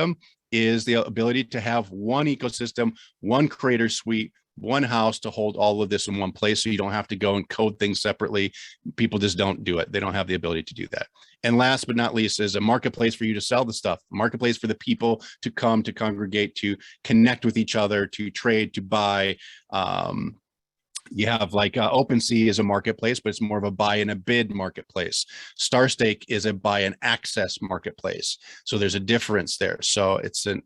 is the ability to have one ecosystem, one creator suite, one house to hold all of this in one place, so you don't have to go and code things separately. People just don't do it. They don't have the ability to do that. And last but not least is a marketplace for you to sell the stuff, a marketplace for the people to come, to congregate, to connect with each other, to trade, to buy. You have like OpenSea is a marketplace, but it's more of a buy and a bid marketplace. StarStake is a buy and access marketplace. So there's a difference there. So it's an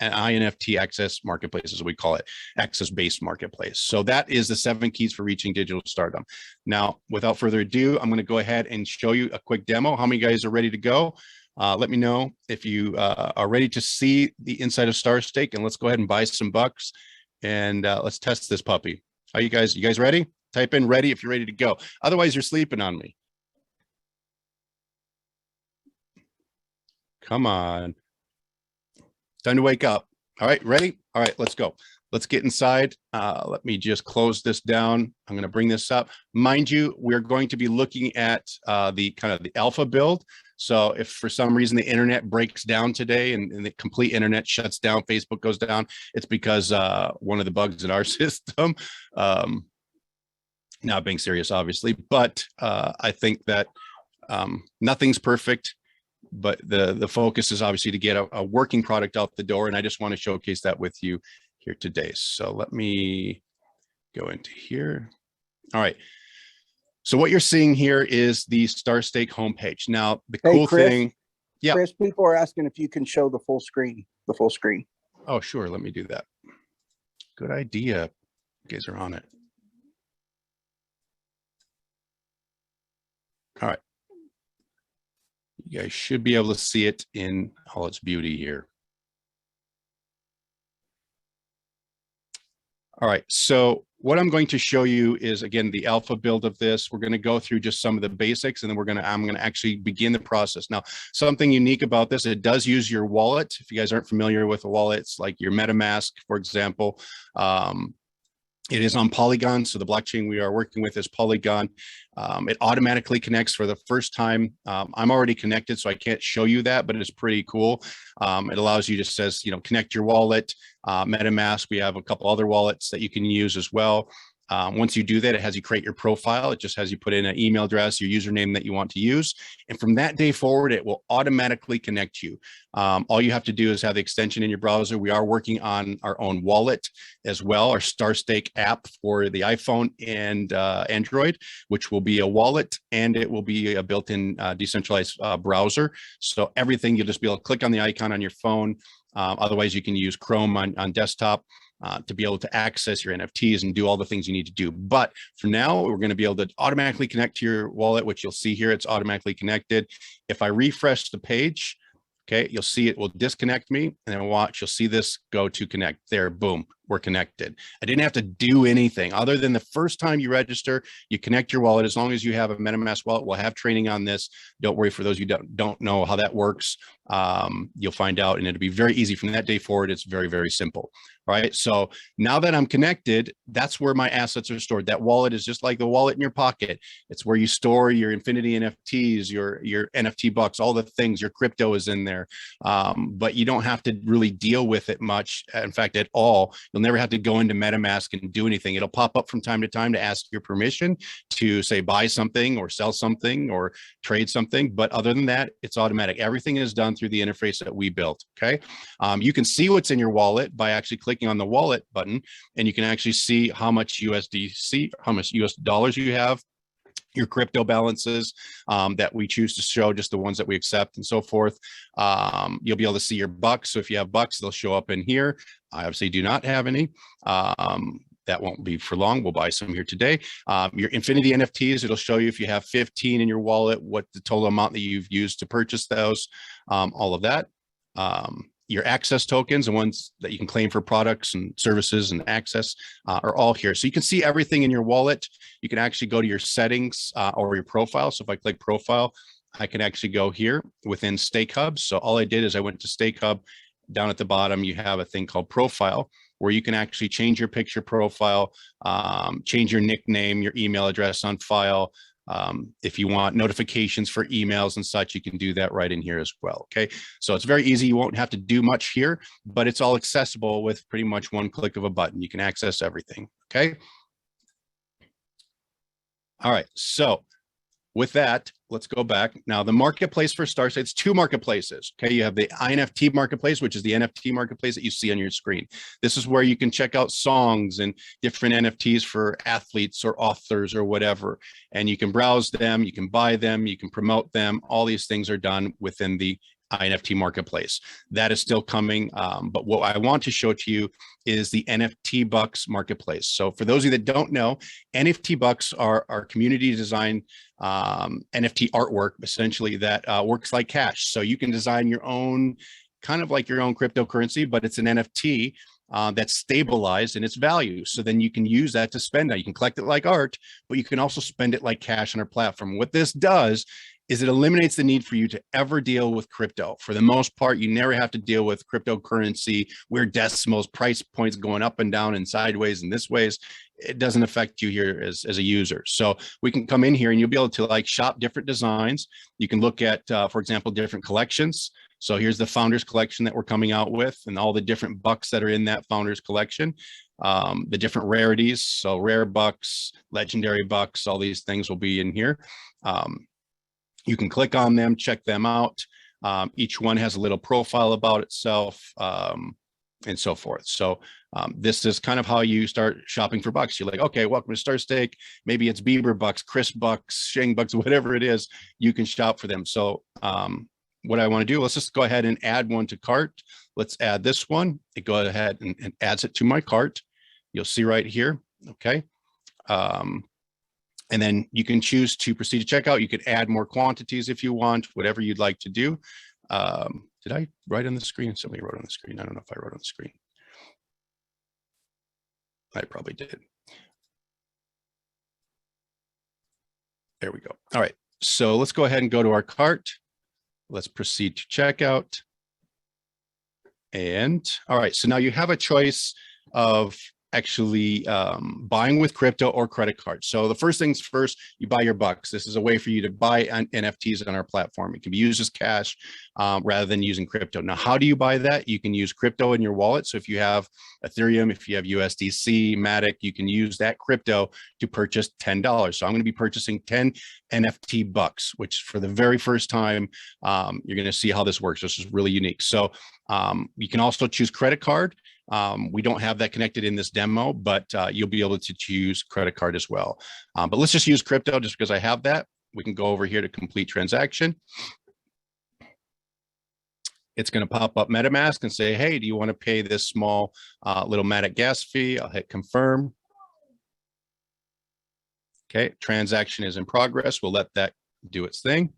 INFT access marketplace, as we call it, access-based marketplace. So that is the 7 keys for reaching digital stardom. Now, without further ado, I'm going to go ahead and show you a quick demo. How many guys are ready to go? Let me know if you are ready to see the inside of StarStake, and let's go ahead and buy some bucks, and let's test this puppy. Are you guys ready? Type in ready if you're ready to go. Otherwise, you're sleeping on me. Come on. Time to wake up. All right, ready? All right, let's go. Let's get inside. Let me just close this down. I'm going to bring this up. Mind you, we're going to be looking at the kind of the alpha build. So if for some reason the internet breaks down today and the complete internet shuts down, Facebook goes down, it's because one of the bugs in our system, not being serious, obviously, but I think that nothing's perfect, but the focus is obviously to get a working product out the door. And I just want to showcase that with you here today. So let me go into here. All right. So what you're seeing here is the StarStake homepage. Now, the cool thing. Yeah. Chris, people are asking if you can show the full screen, Oh, sure. Let me do that. Good idea. You guys are on it. All right. You guys should be able to see it in all its beauty here. All right. So what I'm going to show you is, again, the alpha build of this. We're going to go through just some of the basics, and then I'm going to actually begin the process. Now, something unique about this, it does use your wallet. If you guys aren't familiar with a wallet, it's like your MetaMask, for example. It is on Polygon, so the blockchain we are working with is Polygon. It automatically connects for the first time. I'm already connected, so I can't show you that, but it's pretty cool. It allows you, just says, connect your wallet. MetaMask, we have a couple other wallets that you can use as well. Once you do that, it has you create your profile. It just has you put in an email address, your username that you want to use. And from that day forward, it will automatically connect you. All you have to do is have the extension in your browser. We are working on our own wallet as well, our StarStake app for the iPhone and Android, which will be a wallet, and it will be a built-in decentralized browser. So everything, you'll just be able to click on the icon on your phone. Otherwise, you can use Chrome on desktop. To be able to access your NFTs and do all the things you need to do. But for now, we're going to be able to automatically connect to your wallet, which you'll see here, it's automatically connected. If I refresh the page, okay, you'll see it will disconnect me, and then watch, you'll see this go to connect. There, boom, we're connected. I didn't have to do anything other than the first time you register, you connect your wallet. As long as you have a MetaMask wallet, we'll have training on this. Don't worry, for those who don't know how that works, you'll find out, and it'll be very easy from that day forward. It's very, very simple. All right, so now that I'm connected, that's where my assets are stored. That wallet is just like the wallet in your pocket. It's where you store your Infinity NFTs, your NFT Bucks, all the things. Your crypto is in there, but you don't have to really deal with it much. In fact, at all. You'll never have to go into MetaMask and do anything. It'll pop up from time to time to ask your permission to, say, buy something or sell something or trade something. But other than that, it's automatic. Everything is done through the interface that we built. Okay, you can see what's in your wallet by actually clicking on the wallet button, and you can actually see how much USDC, how much US dollars you have, your crypto balances that we choose to show, just the ones that we accept, and so forth. You'll be able to see your bucks. So if you have bucks, they'll show up in here. I obviously do not have any. That won't be for long. We'll buy some here today. Your Infinity NFTs, it'll show you if you have 15 in your wallet, what the total amount that you've used to purchase those, all of that. Your access tokens, the ones that you can claim for products and services and access, are all here. So you can see everything in your wallet. You can actually go to your settings or your profile. So if I click profile, I can actually go here within Stake Hub. So all I did is I went to Stake Hub. Down at the bottom, you have a thing called profile, where you can actually change your picture profile, change your nickname, your email address on file. If you want notifications for emails and such, you can do that right in here as well. Okay, so it's very easy. You won't have to do much here, but it's all accessible with pretty much one click of a button. You can access everything. Okay. All right, so with that, let's go back. Now, the marketplace for StarStake, it's two marketplaces. Okay, you have the NFT marketplace, which is the NFT marketplace that you see on your screen. This is where you can check out songs and different NFTs for athletes or authors or whatever. And you can browse them, you can buy them, you can promote them. All these things are done within the NFT marketplace. That is still coming. But what I want to show to you is the NFT Bucks Marketplace. So for those of you that don't know, NFT Bucks are our community design NFT artwork, essentially, that works like cash. So you can design your own, kind of like your own cryptocurrency, but it's an NFT that's stabilized in its value. So then you can use that to spend that. You can collect it like art, but you can also spend it like cash on our platform. What this does is it eliminates the need for you to ever deal with crypto. For the most part, you never have to deal with cryptocurrency, weird decimals, price points going up and down and sideways and this ways. It doesn't affect you here as a user. So we can come in here and you'll be able to like shop different designs. You can look at, for example, different collections. So here's the Founders Collection that we're coming out with and all the different bucks that are in that Founders Collection. The different rarities, so rare bucks, legendary bucks, all these things will be in here. You can click on them, check them out. Each one has a little profile about itself, and so forth. So this is kind of how you start shopping for bucks. You're like, okay, welcome to StarStake. Maybe it's Bieber bucks, Chris bucks, Shang bucks, whatever it is, you can shop for them. So what I want to do, let's just go ahead and add one to cart. Let's add this one. It go ahead and adds it to my cart. You'll see right here. Okay. And then you can choose to proceed to checkout. You could add more quantities if you want, whatever you'd like to do. Did I write on the screen? Somebody wrote on the screen. I don't know if I wrote on the screen. I probably did. There we go. All right. So let's go ahead and go to our cart. Let's proceed to checkout. And all right, so now you have a choice of actually buying with crypto or credit card. So the first things first, you buy your bucks. This is a way for you to buy NFTs on our platform. It can be used as cash rather than using crypto. Now, how do you buy that? You can use crypto in your wallet. So if you have Ethereum, if you have USDC, Matic, you can use that crypto to purchase $10. So I'm going to be purchasing 10 NFT Bucks, which for the very first time, you're going to see how this works. This is really unique. So you can also choose credit card. We don't have that connected in this demo, but you'll be able to choose credit card as well. But let's just use crypto just because I have that. We can go over here to complete transaction. It's going to pop up MetaMask and say, hey, do you want to pay this small little Matic gas fee? I'll hit confirm. Okay, transaction is in progress. We'll let that do its thing.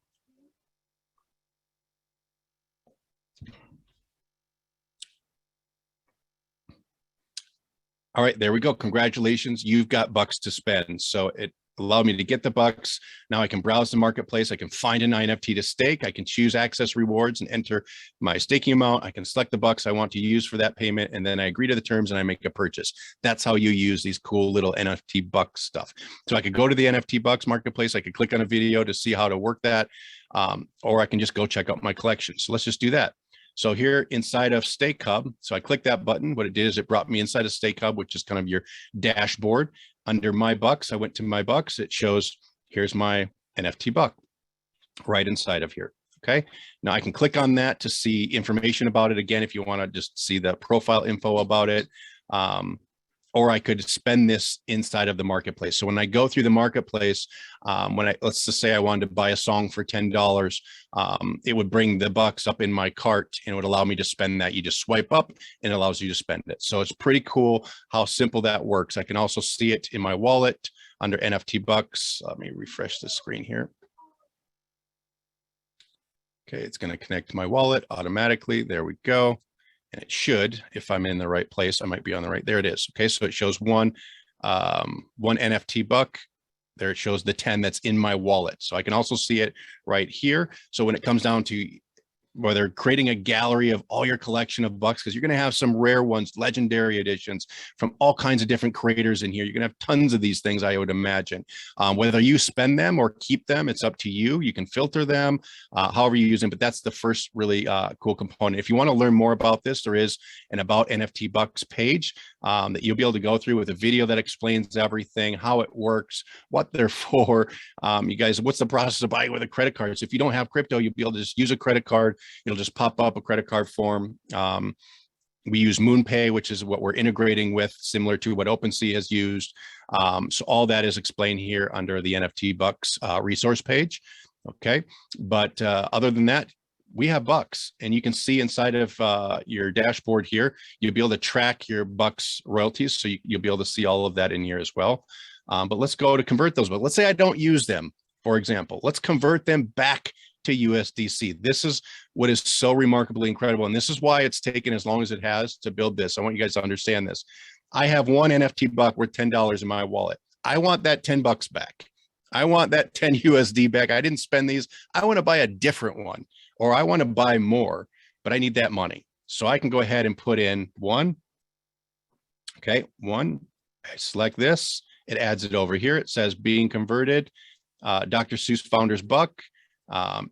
All right, there we go. Congratulations. You've got bucks to spend. So it allowed me to get the bucks. Now I can browse the marketplace. I can find an NFT to stake. I can choose access rewards and enter my staking amount. I can select the bucks I want to use for that payment. And then I agree to the terms and I make a purchase. That's how you use these cool little NFT Bucks stuff. So I could go to the NFT Bucks Marketplace. I could click on a video to see how to work that. Or I can just go check out my collection. So let's just do that. So here inside of Stake Hub, so I clicked that button. What it did is it brought me inside of Stake Hub, which is kind of your dashboard. Under my bucks, I went to my bucks. It shows, here's my NFT Buck right inside of here. Okay. Now I can click on that to see information about it. Again, if you want to just see the profile info about it. Or I could spend this inside of the marketplace. So when I go through the marketplace, let's just say I wanted to buy a song for $10, it would bring the bucks up in my cart and it would allow me to spend that. You just swipe up and it allows you to spend it. So it's pretty cool how simple that works. I can also see it in my wallet under NFT Bucks. Let me refresh the screen here. Okay, it's going to connect to my wallet automatically. There we go. And it should, if I'm in the right place, I might be on the right. There it is. Okay, so it shows one NFT Buck. There it shows the 10 that's in my wallet. So I can also see it right here. So when it comes down to whether creating a gallery of all your collection of bucks, because you're going to have some rare ones, legendary editions from all kinds of different creators in here. You're going to have tons of these things, I would imagine. Whether you spend them or keep them, it's up to you. You can filter them, however you use them, but that's the first really cool component. If you want to learn more about this, there is an About NFT Bucks page that you'll be able to go through with a video that explains everything, how it works, what they're for. You guys, what's the process of buying with a credit card? So if you don't have crypto, you'll be able to just use a credit card. It'll just pop up a credit card form. We use MoonPay, which is what we're integrating with, similar to what OpenSea has used. So all that is explained here under the NFT Bucks resource page. Okay, but other than that, we have bucks, and you can see inside of your dashboard here, you'll be able to track your bucks royalties. So you'll be able to see all of that in here as well. But let's go to convert those. But let's say I don't use them, for example. Let's convert them back to USDC. This is what is so remarkably incredible. And this is why it's taken as long as it has to build this. I want you guys to understand this. I have one NFT Buck worth $10 in my wallet. I want that 10 bucks back. I want that 10 USD back. I didn't spend these. I want to buy a different one, or I want to buy more, but I need that money. So I can go ahead and put in one. Okay, one. I select this. It adds it over here. It says being converted. Dr. Seuss Founder's Buck.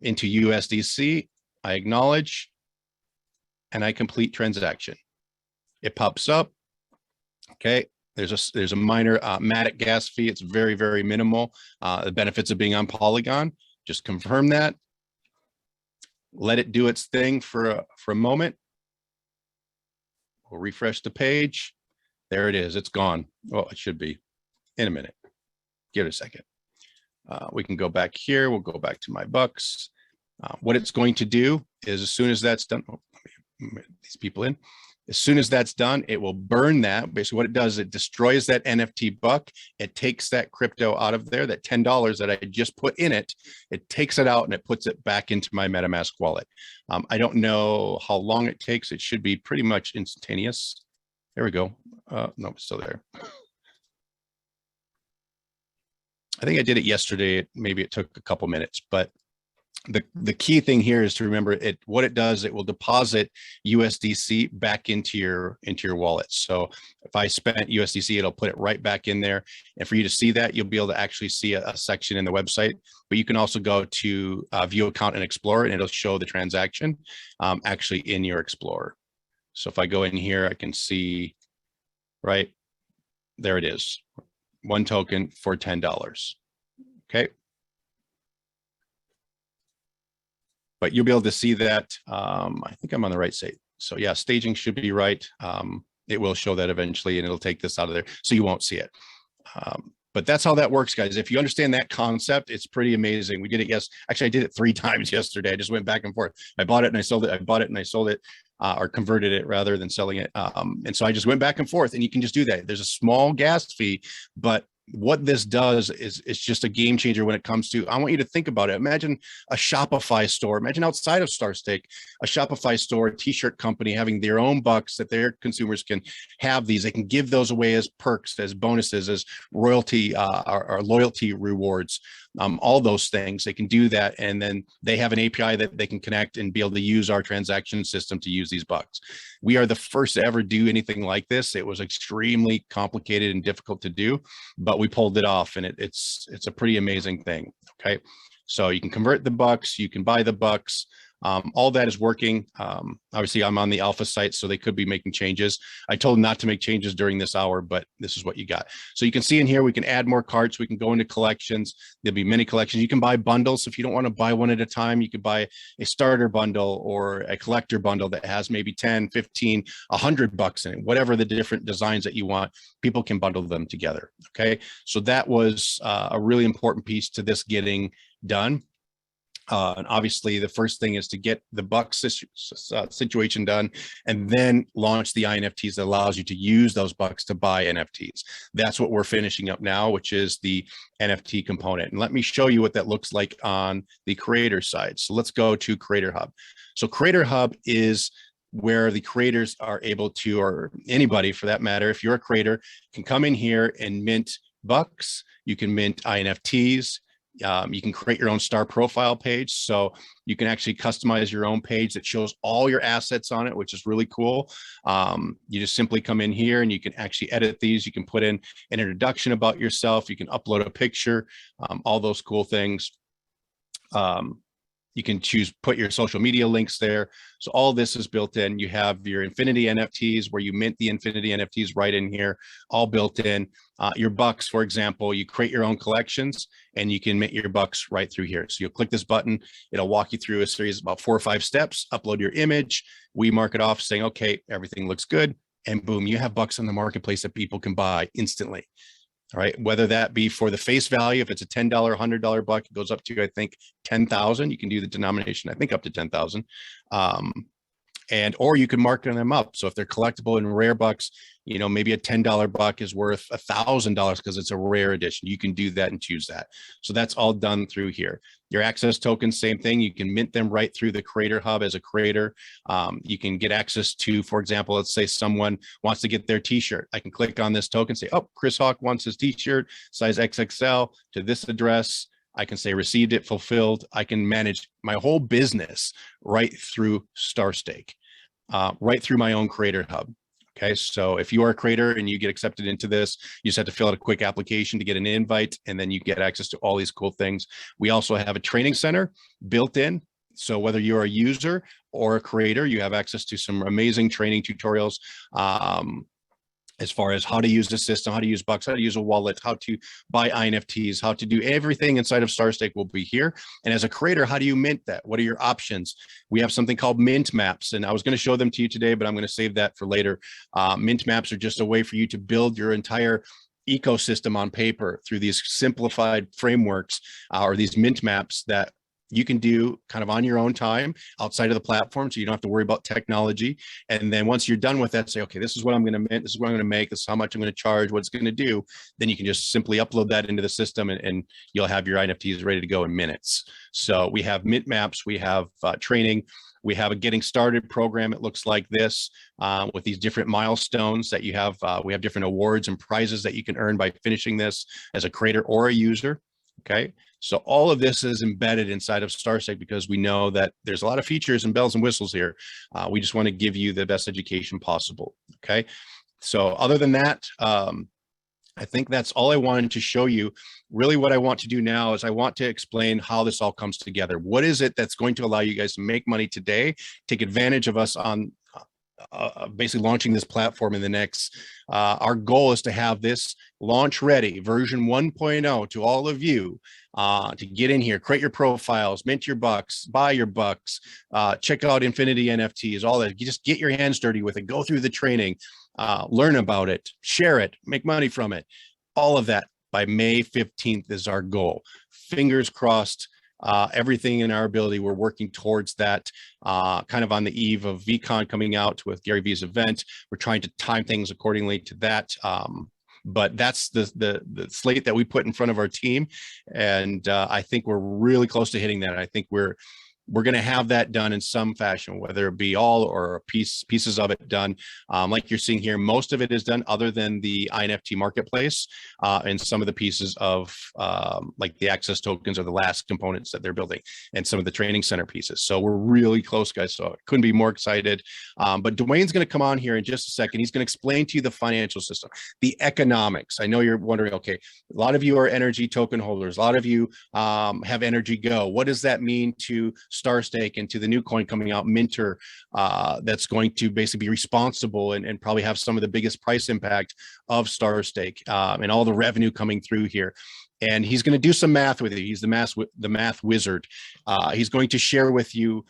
Into USDC, I acknowledge, and I complete transaction. It pops up. Okay, there's a minor Matic gas fee. It's very, very minimal. The benefits of being on Polygon. Just confirm that. Let it do its thing for a moment. We'll refresh the page. There it is. It's gone. Well, it should be in a minute. Give it a second. We can go back here. We'll go back to my bucks. What it's going to do is as soon as that's done, these people in, as soon as that's done, it will burn that. Basically what it does, it destroys that NFT Buck. It takes that crypto out of there, that $10 that I just put in it. It takes it out and it puts it back into my MetaMask wallet. I don't know how long it takes. It should be pretty much instantaneous. There we go. No, it's still there. I think I did it yesterday. Maybe it took a couple minutes, but the key thing here is to remember what it does. It will deposit USDC back into your wallet. So if I spent USDC, it'll put it right back in there. And for you to see that, you'll be able to actually see a section in the website, but you can also go to view account and Explorer, and it'll show the transaction actually in your Explorer. So if I go in here, I can see, right there it is, 1 token for $10. Okay. But you'll be able to see that. I think I'm on the right side. So yeah, staging should be right. It will show that eventually, and it'll take this out of there, so you won't see it. But that's how that works, guys. If you understand that concept, it's pretty amazing. We did it. Actually, I did it 3 times yesterday. I just went back and forth. I bought it and I sold it. I bought it and I sold it, or converted it rather than selling it. And so I just went back and forth, and you can just do that. There's a small gas fee, but what this does is it's just a game changer when it comes to, I want you to think about it. Imagine a Shopify store. Imagine outside of StarStake, a Shopify store, a t-shirt company having their own bucks that their consumers can have these. They can give those away as perks, as bonuses, as royalty or loyalty rewards. All those things, they can do that. And then they have an API that they can connect and be able to use our transaction system to use these bucks. We are the first to ever do anything like this. It was extremely complicated and difficult to do, but we pulled it off, and it's a pretty amazing thing. Okay. So you can convert the bucks, you can buy the bucks. All that is working. Obviously, I'm on the alpha site, so they could be making changes. I told them not to make changes during this hour, but this is what you got. So you can see in here, we can add more carts. We can go into collections. There'll be many collections. You can buy bundles. If you don't want to buy one at a time, you could buy a starter bundle or a collector bundle that has maybe 10, 15, 100 bucks in it, whatever the different designs that you want. People can bundle them together. Okay. So that was a really important piece to this getting done. And obviously, the first thing is to get the Bucks situation done, and then launch the INFTs that allows you to use those Bucks to buy NFTs. That's what we're finishing up now, which is the NFT component. And let me show you what that looks like on the creator side. So let's go to Creator Hub. So Creator Hub is where the creators are able to, or anybody for that matter, if you're a creator, can come in here and mint Bucks. You can mint INFTs. You can create your own star profile page. So you can actually customize your own page that shows all your assets on it, which is really cool. You just simply come in here and you can actually edit these. You can put in an introduction about yourself. You can upload a picture, all those cool things. You can put your social media links there. So all this is built in. You have your Infinity NFTs where you mint the Infinity NFTs right in here, all built in. Your bucks, for example, you create your own collections and you can mint your bucks right through here. So you'll click this button. It'll walk you through a series of about 4 or 5 steps, upload your image. We mark it off saying, okay, everything looks good. And boom, you have bucks on the marketplace that people can buy instantly. All right, whether that be for the face value, if it's a $10, $100 buck, it goes up to, I think, 10,000. You can do the denomination, I think, up to 10,000. Or you can mark them up. So if they're collectible and rare bucks, you know, maybe a $10 buck is worth $1,000 because it's a rare edition. You can do that and choose that. So that's all done through here. Your access tokens, same thing. You can mint them right through the Creator Hub as a creator. You can get access to, for example, let's say someone wants to get their t-shirt. I can click on this token, say, oh, Chris Hawk wants his t-shirt, size XXL to this address. I can say received it, fulfilled. I can manage my whole business right through StarStake, right through my own Creator Hub. Okay, so if you are a creator and you get accepted into this, you just have to fill out a quick application to get an invite, and then you get access to all these cool things. We also have a training center built in. So whether you're a user or a creator, you have access to some amazing training tutorials as far as how to use the system, how to use bucks, how to use a wallet, how to buy INFTs, how to do everything inside of StarStake will be here. And as a creator, how do you mint that? What are your options? We have something called mint maps, and I was going to show them to you today, but I'm going to save that for later. Mint maps are just a way for you to build your entire ecosystem on paper through these simplified frameworks or these mint maps that you can do kind of on your own time outside of the platform, so you don't have to worry about technology. And then once you're done with that, say, okay, this is what I'm going to mint, this is what I'm going to make, this is how much I'm going to charge, what it's going to do. Then you can just simply upload that into the system, and you'll have your NFTs ready to go in minutes. So we have mint maps, we have training, we have a getting started program. It looks like this with these different milestones that you have. We have different awards and prizes that you can earn by finishing this as a creator or a user. Okay, so all of this is embedded inside of StarStake because we know that there's a lot of features and bells and whistles here. We just want to give you the best education possible. Okay, so other than that, I think that's all I wanted to show you. Really what I want to do now is I want to explain how this all comes together. What is it that's going to allow you guys to make money today, take advantage of us on basically launching this platform in the next, our goal is to have this launch ready, version 1.0 to all of you, to get in here, create your profiles, mint your bucks, buy your bucks, check out Infinity NFTs, all that. You just get your hands dirty with it, go through the training, learn about it, share it, make money from it. All of that by May 15th is our goal. Fingers crossed. Everything in our ability, we're working towards that, kind of on the eve of VCon coming out with Gary Vee's event. We're trying to time things accordingly to that. But that's the slate that we put in front of our team. And I think we're really close to hitting that. I think we're going to have that done in some fashion, whether it be all or pieces of it done. Like you're seeing here, most of it is done other than the NFT Marketplace and some of the pieces of like the access tokens or the last components that they're building and some of the training center pieces. So we're really close, guys. So I couldn't be more excited. But Dwayne's going to come on here in just a second. He's going to explain to you the financial system, the economics. I know you're wondering, okay, a lot of you are NRGY token holders. A lot of you have NRGY. What does that mean to StarStake and to the new coin coming out, Minter, that's going to basically be responsible and probably have some of the biggest price impact of StarStake and all the revenue coming through here. And he's going to do some math with you. He's the math wizard. He's going to share with you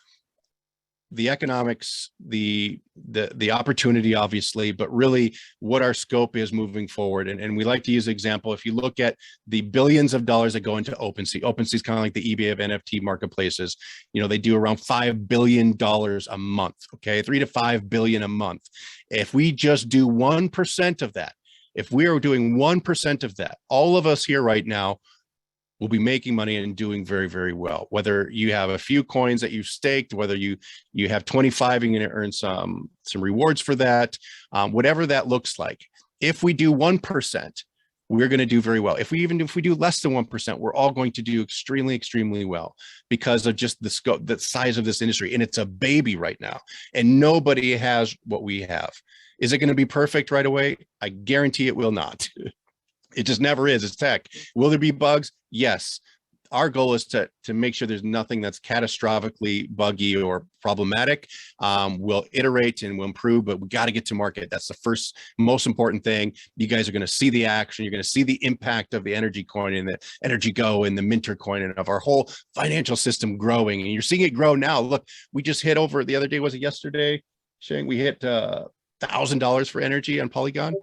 the economics, the opportunity, obviously, but really what our scope is moving forward. And we like to use an example. If you look at the billions of dollars that go into OpenSea is kind of like the eBay of NFT marketplaces. You know, they do around $5 billion a month, okay? 3 to 5 billion a month. If we just do 1% of that, if we are doing 1% of that, all of us here right now will be making money and doing very, very well. Whether you have a few coins that you've staked, whether you have 25, you're going to earn some rewards for that, whatever that looks like. If we do 1%, we're going to do very well. If we do less than 1%, we're all going to do extremely, extremely well because of just the scope, the size of this industry. And it's a baby right now. And nobody has what we have. Is it going to be perfect right away? I guarantee it will not. It just never is. It's tech. Will there be bugs? Yes. Our goal is to make sure there's nothing that's catastrophically buggy or problematic. We'll iterate and we'll improve, but we got to get to market. That's the first most important thing. You guys are going to see the action. You're going to see the impact of the NRGY coin and the NRGY and the Minter coin and of our whole financial system growing. And you're seeing it grow now. Look, we just hit over the other day. Was it yesterday, Shane? We hit $1,000 for NRGY on Polygon.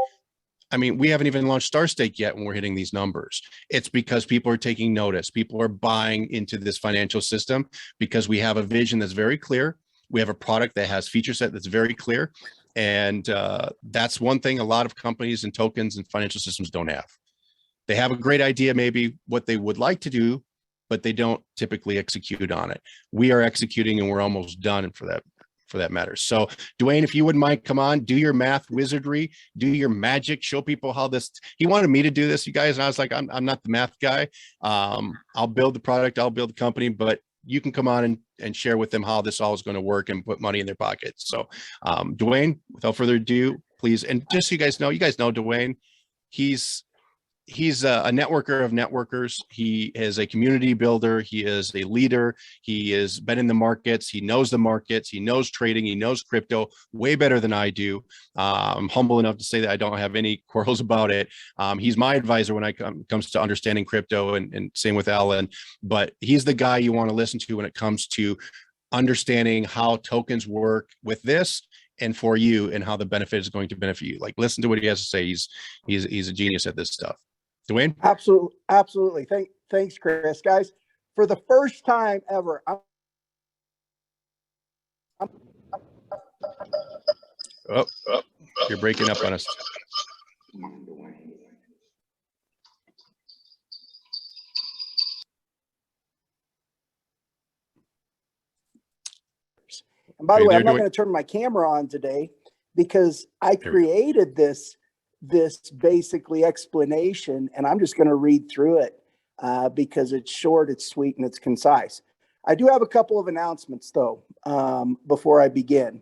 I mean, we haven't even launched StarStake yet when we're hitting these numbers. It's because people are taking notice. People are buying into this financial system because we have a vision that's very clear. We have a product that has feature set that's very clear. And that's one thing a lot of companies and tokens and financial systems don't have. They have a great idea, maybe what they would like to do, but they don't typically execute on it. We are executing and we're almost done for that matter. So Dwayne, if you wouldn't mind, come on, do your math wizardry, do your magic, show people how this, he wanted me to do this, you guys. And I was like, I'm not the math guy. I'll build the product, I'll build the company, but you can come on and share with them how this all is going to work and put money in their pockets. So Dwayne, without further ado, please. And just so you guys know Dwayne, he's a networker of networkers. He is a community builder. He is a leader. He has been in the markets. He knows the markets. He knows trading. He knows crypto way better than I do. I'm humble enough to say that I don't have any quarrels about it. He's my advisor when it comes to understanding crypto and same with Alan. But he's the guy you want to listen to when it comes to understanding how tokens work with this and for you and how the benefit is going to benefit you. Like, listen to what he has to say. He's a genius at this stuff. Dwayne? Absolutely. Thanks, Chris. Guys, for the first time ever, You're breaking up on us. And by the way, I'm not going to turn my camera on today because I created this basically explanation, and I'm just going to read through it. because it's short, it's sweet, and it's concise. I do have a couple of announcements though, before I begin.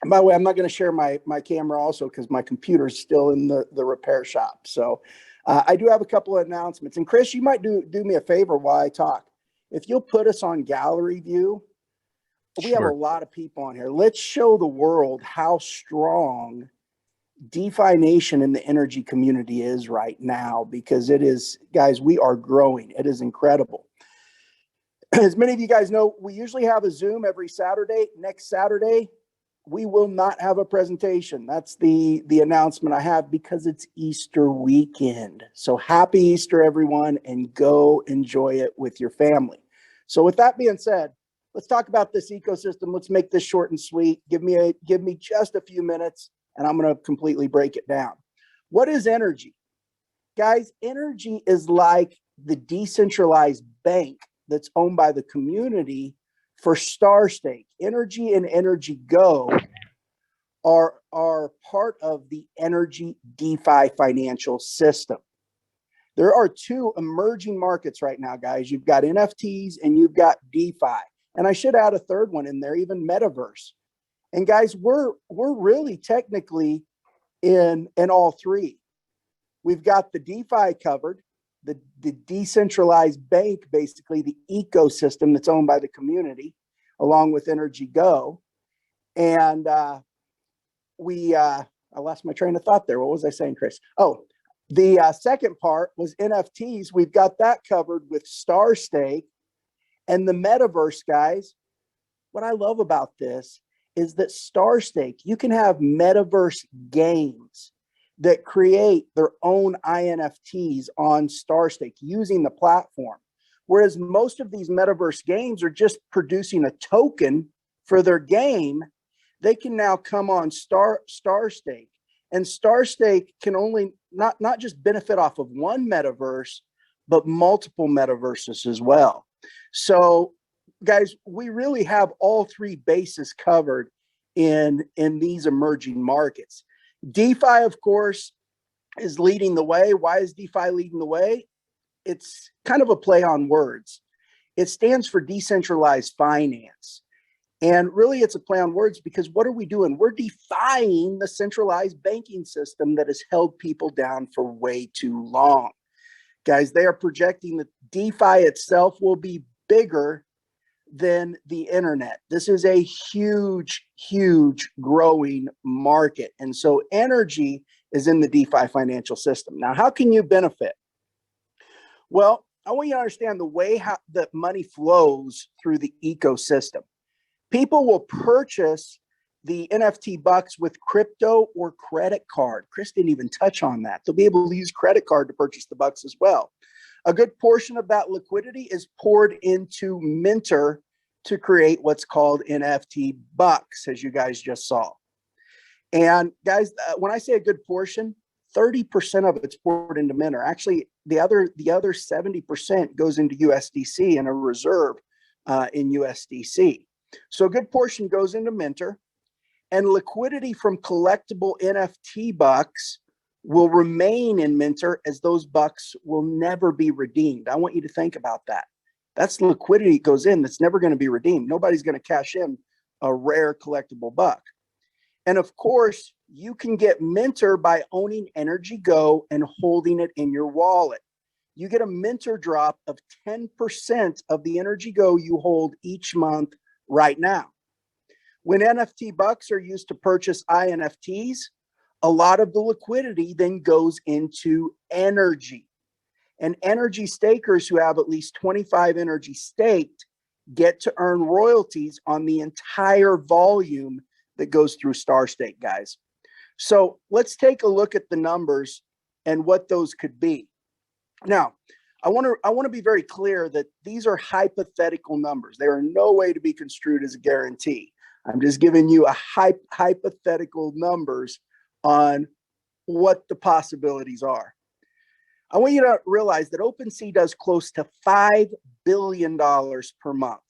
And by the way, I'm not going to share my camera also because my computer's still in the repair shop. So I do have a couple of announcements. And Chris, you might do me a favor while I talk. If you'll put us on gallery view, we have a lot of people on here. Let's show the world how strong DeFi Nation and the energy community is right now, because it is, guys, we are growing. It is incredible. As many of you guys know, we usually have a Zoom every Saturday. Next Saturday, we will not have a presentation. That's the announcement I have, because it's Easter weekend. So happy Easter, everyone, and go enjoy it with your family. So with that being said, let's talk about this ecosystem. Let's make this short and sweet. Give me just a few minutes, and I'm going to completely break it down. What is NRGY? Guys, NRGY is like the decentralized bank that's owned by the community for StarStake. NRGY and NRGY are part of the NRGY DeFi financial system. There are two emerging markets right now, guys. You've got NFTs and you've got DeFi. And I should add a third one in there, even metaverse. And guys, we're really technically in all three. We've got the DeFi covered, the decentralized bank, basically the ecosystem that's owned by the community, along with NRGY. And I lost my train of thought there. What was I saying, Chris? Oh, the second part was NFTs. We've got that covered with StarStake and the metaverse, guys. What I love about this is that StarStake, you can have metaverse games that create their own INFTs on StarStake using the platform. Whereas most of these metaverse games are just producing a token for their game, they can now come on StarStake. And StarStake can only not just benefit off of one metaverse, but multiple metaverses as well. So guys, we really have all three bases covered in these emerging markets. DeFi, of course, is leading the way. Why is DeFi leading the way? It's kind of a play on words. It stands for decentralized finance. And really, it's a play on words, because what are we doing? We're defying the centralized banking system that has held people down for way too long. Guys, they are projecting that DeFi itself will be bigger than the internet. This is a huge, huge growing market. And so NRGY is in the DeFi financial system. Now, how can you benefit? Well, I want you to understand the way that money flows through the ecosystem. People will purchase the NFT Bucks with crypto or credit card. Chris didn't even touch on that. They'll be able to use credit card to purchase the Bucks as well. A good portion of that liquidity is poured into Minter to create what's called NFT Bucks, as you guys just saw. And guys, when I say a good portion, 30% of it's poured into Minter. Actually, the other 70% goes into USDC and a reserve in USDC. So a good portion goes into Minter, and liquidity from collectible NFT Bucks will remain in Minter, as those Bucks will never be redeemed. I want you to think about that. That's liquidity that goes in that's never going to be redeemed. Nobody's going to cash in a rare collectible Buck. And of course, you can get Minter by owning NRGY and holding it in your wallet. You get a Minter drop of 10% of the NRGY you hold each month right now. When NFT Bucks are used to purchase INFTs, a lot of the liquidity then goes into NRGY. And NRGY stakers who have at least 25 NRGY staked get to earn royalties on the entire volume that goes through StarStake, guys. So let's take a look at the numbers and what those could be. Now, I want to be very clear that these are hypothetical numbers. They are no way to be construed as a guarantee. I'm just giving you a hypothetical numbers on what the possibilities are. I want you to realize that OpenSea does close to $5 billion per month.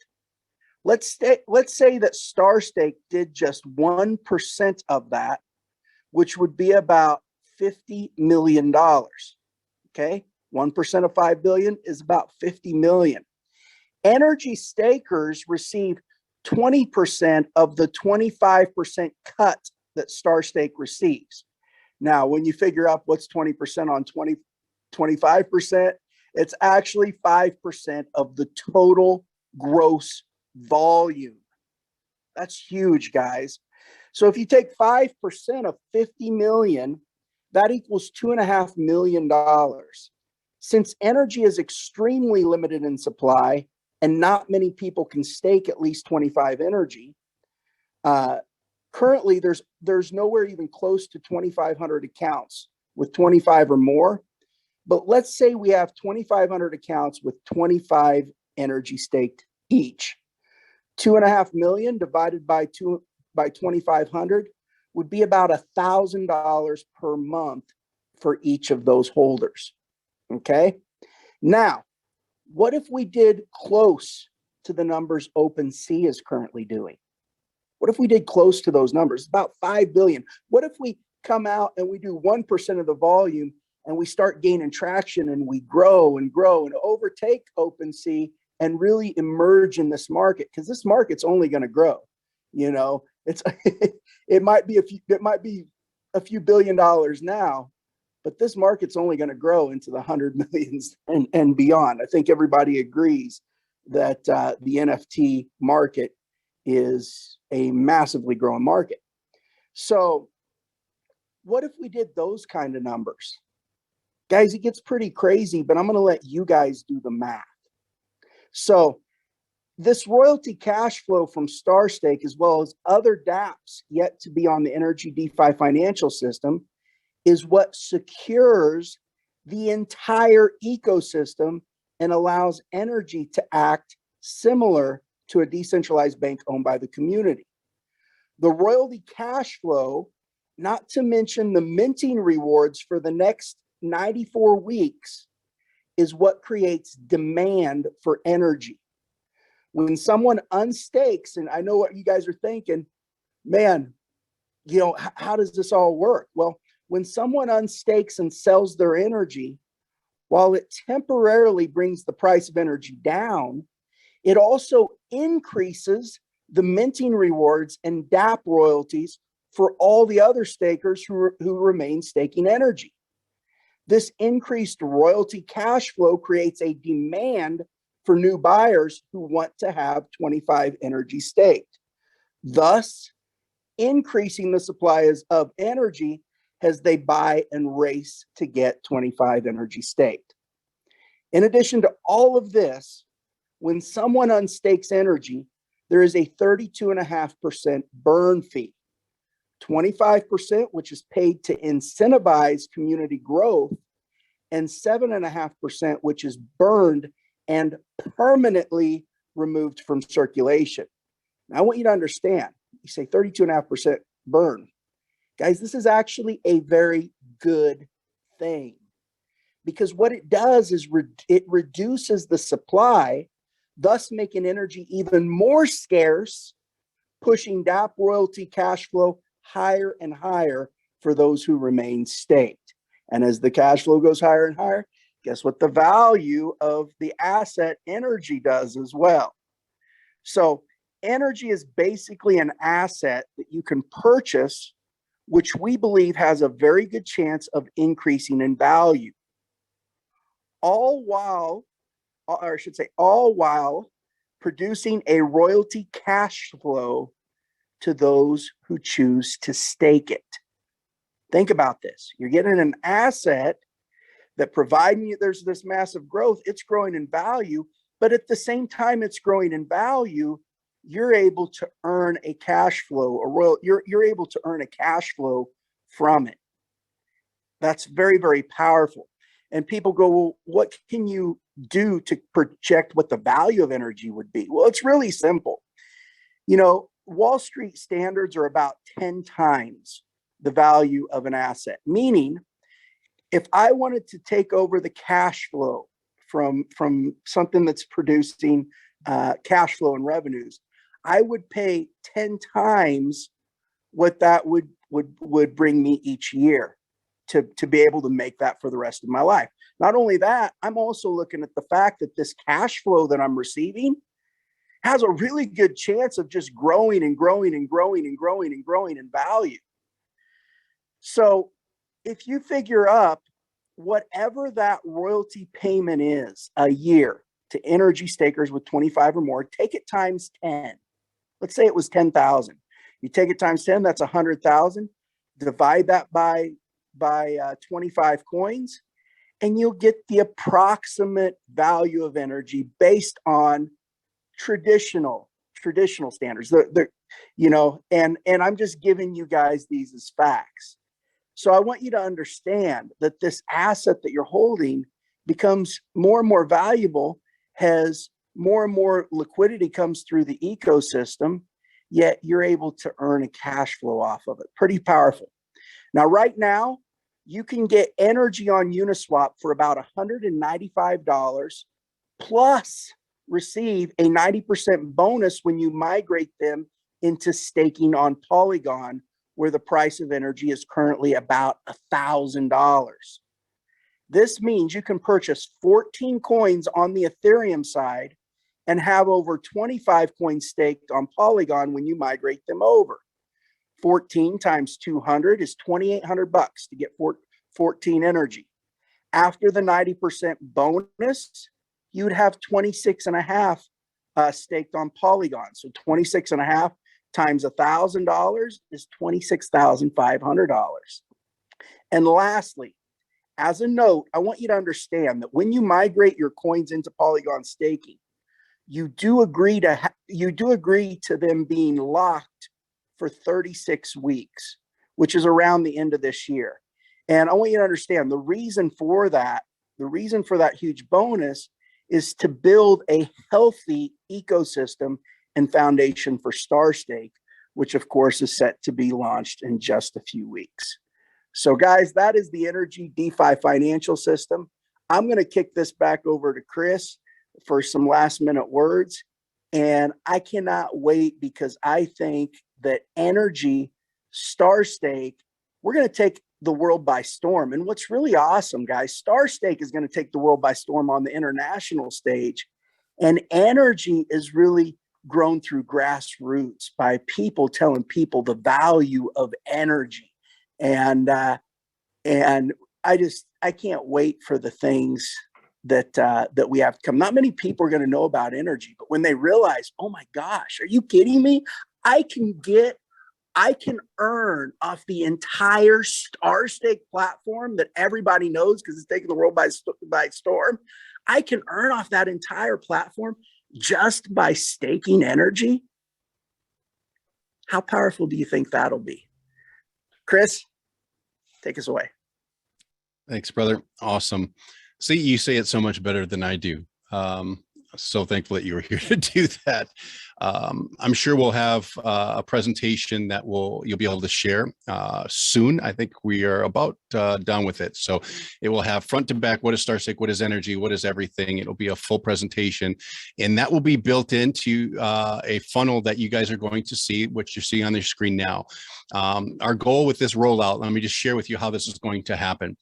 Let's say that StarStake did just 1% of that, which would be about $50 million. Okay, 1% of 5 billion is about 50 million. Energy stakers receive 20% of the 25% cut that StarStake receives. Now, when you figure out what's 20% on 25%, it's actually 5% of the total gross volume. That's huge, guys. So if you take 5% of 50 million, that equals $2.5 million. Since energy is extremely limited in supply and not many people can stake at least 25 energy, currently there's nowhere even close to 2,500 accounts with 25 or more. But let's say we have 2,500 accounts with 25 energy staked each. 2.5 million divided by 2,500 would be about $1,000 per month for each of those holders. Okay. Now, what if we did close to the numbers OpenSea is currently doing? What if we did close to those numbers, about 5 billion? What if we come out and we do 1% of the volume and we start gaining traction and we grow and grow and overtake OpenSea and really emerge in this market? Because this market's only going to grow. You know, it might be a few $billion now, but this market's only going to grow into the 100 millions and beyond. I think everybody agrees that the NFT market is a massively growing market. So what if we did those kind of numbers? Guys, it gets pretty crazy, but I'm going to let you guys do the math. So this royalty cash flow from StarStake, as well as other dApps yet to be on the NRGY DeFi financial system, is what secures the entire ecosystem and allows NRGY to act similar to a decentralized bank owned by the community. The royalty cash flow, not to mention the minting rewards for the next 94 weeks, is what creates demand for NRGY. When someone unstakes, and I know what you guys are thinking, man, you know, how does this all work? Well, when someone unstakes and sells their energy, while it temporarily brings the price of energy down, it also increases the minting rewards and dApp royalties for all the other stakers who remain staking energy. This increased royalty cash flow creates a demand for new buyers who want to have 25 energy staked, thus increasing the supply of energy as they buy and race to get 25 energy staked. In addition to all of this, when someone unstakes energy, there is a 32.5% burn fee, 25%, which is paid to incentivize community growth, and 7.5%, which is burned and permanently removed from circulation. Now, I want you to understand, you say 32.5% burn. Guys, this is actually a very good thing, because what it does is it reduces the supply, thus making energy even more scarce, pushing dApp royalty cash flow higher and higher for those who remain staked. And as the cash flow goes higher and higher, guess what the value of the asset energy does as well. So energy is basically an asset that you can purchase, which we believe has a very good chance of increasing in value. All while producing a royalty cash flow to those who choose to stake it. Think about this. You're getting an asset that, providing you there's this massive growth, it's growing in value, but at the same time it's growing in value, you're able to earn a cash flow, you're able to earn a cash flow from it. That's very, very powerful. And people go, well, what can you do to project what the value of energy would be? Well, it's really simple. You know, Wall Street standards are about 10 times the value of an asset, meaning if I wanted to take over the cash flow from something that's producing cash flow and revenues, I would pay 10 times what that would bring me each year to be able to make that for the rest of my life. Not only that, I'm also looking at the fact that this cash flow that I'm receiving has a really good chance of just growing and growing and growing and growing and growing in value. So if you figure up whatever that royalty payment is a year to NRGY stakers with 25 or more, take it times 10. Let's say it was 10,000. You take it times 10, that's 100,000. Divide that by 25 coins, and you'll get the approximate value of NRGY based on traditional standards. And I'm just giving you guys these as facts. So I want you to understand that this asset that you're holding becomes more and more valuable as more and more liquidity comes through the ecosystem, yet you're able to earn a cash flow off of it. Pretty powerful. Now, right now, you can get NRGY on Uniswap for about $195 plus receive a 90% bonus when you migrate them into staking on Polygon, where the price of NRGY is currently about $1,000. This means you can purchase 14 coins on the Ethereum side and have over 25 coins staked on Polygon when you migrate them over. 14 times 200 is 2,800 bucks to get 14 NRGY. After the 90% bonus, you'd have 26 and a half staked on Polygon. So 26 and a half times $1,000 is $26,500. And lastly, as a note, I want you to understand that when you migrate your coins into Polygon staking, you do agree to them being locked for 36 weeks, which is around the end of this year. And I want you to understand the reason for that huge bonus is to build a healthy ecosystem and foundation for StarStake, which of course is set to be launched in just a few weeks. So guys, that is the NRGY DeFi financial system. I'm going to kick this back over to Chris for some last minute words. And I cannot wait, because I think that NRGY, StarStake, we're going to take the world by storm. And what's really awesome, guys, StarStake is going to take the world by storm on the international stage. And NRGY is really grown through grassroots by people telling people the value of NRGY. And I can't wait for the things that we have to come. Not many people are going to know about NRGY, but when they realize, oh my gosh, are you kidding me? I can earn off the entire StarStake platform that everybody knows because it's taking the world by storm. I can earn off that entire platform just by staking NRGY. How powerful do you think that'll be? Chris, take us away. Thanks, brother. Awesome. See, you say it so much better than I do. So thankful that you were here to do that. I'm sure we'll have a presentation that you'll be able to share soon. I think we are about done with it. So it will have front to back, what is StarStake, what is NRGY, what is everything. It'll be a full presentation, and that will be built into a funnel that you guys are going to see, which you're seeing on the screen now. Our goal with this rollout, let me just share with you how this is going to happen.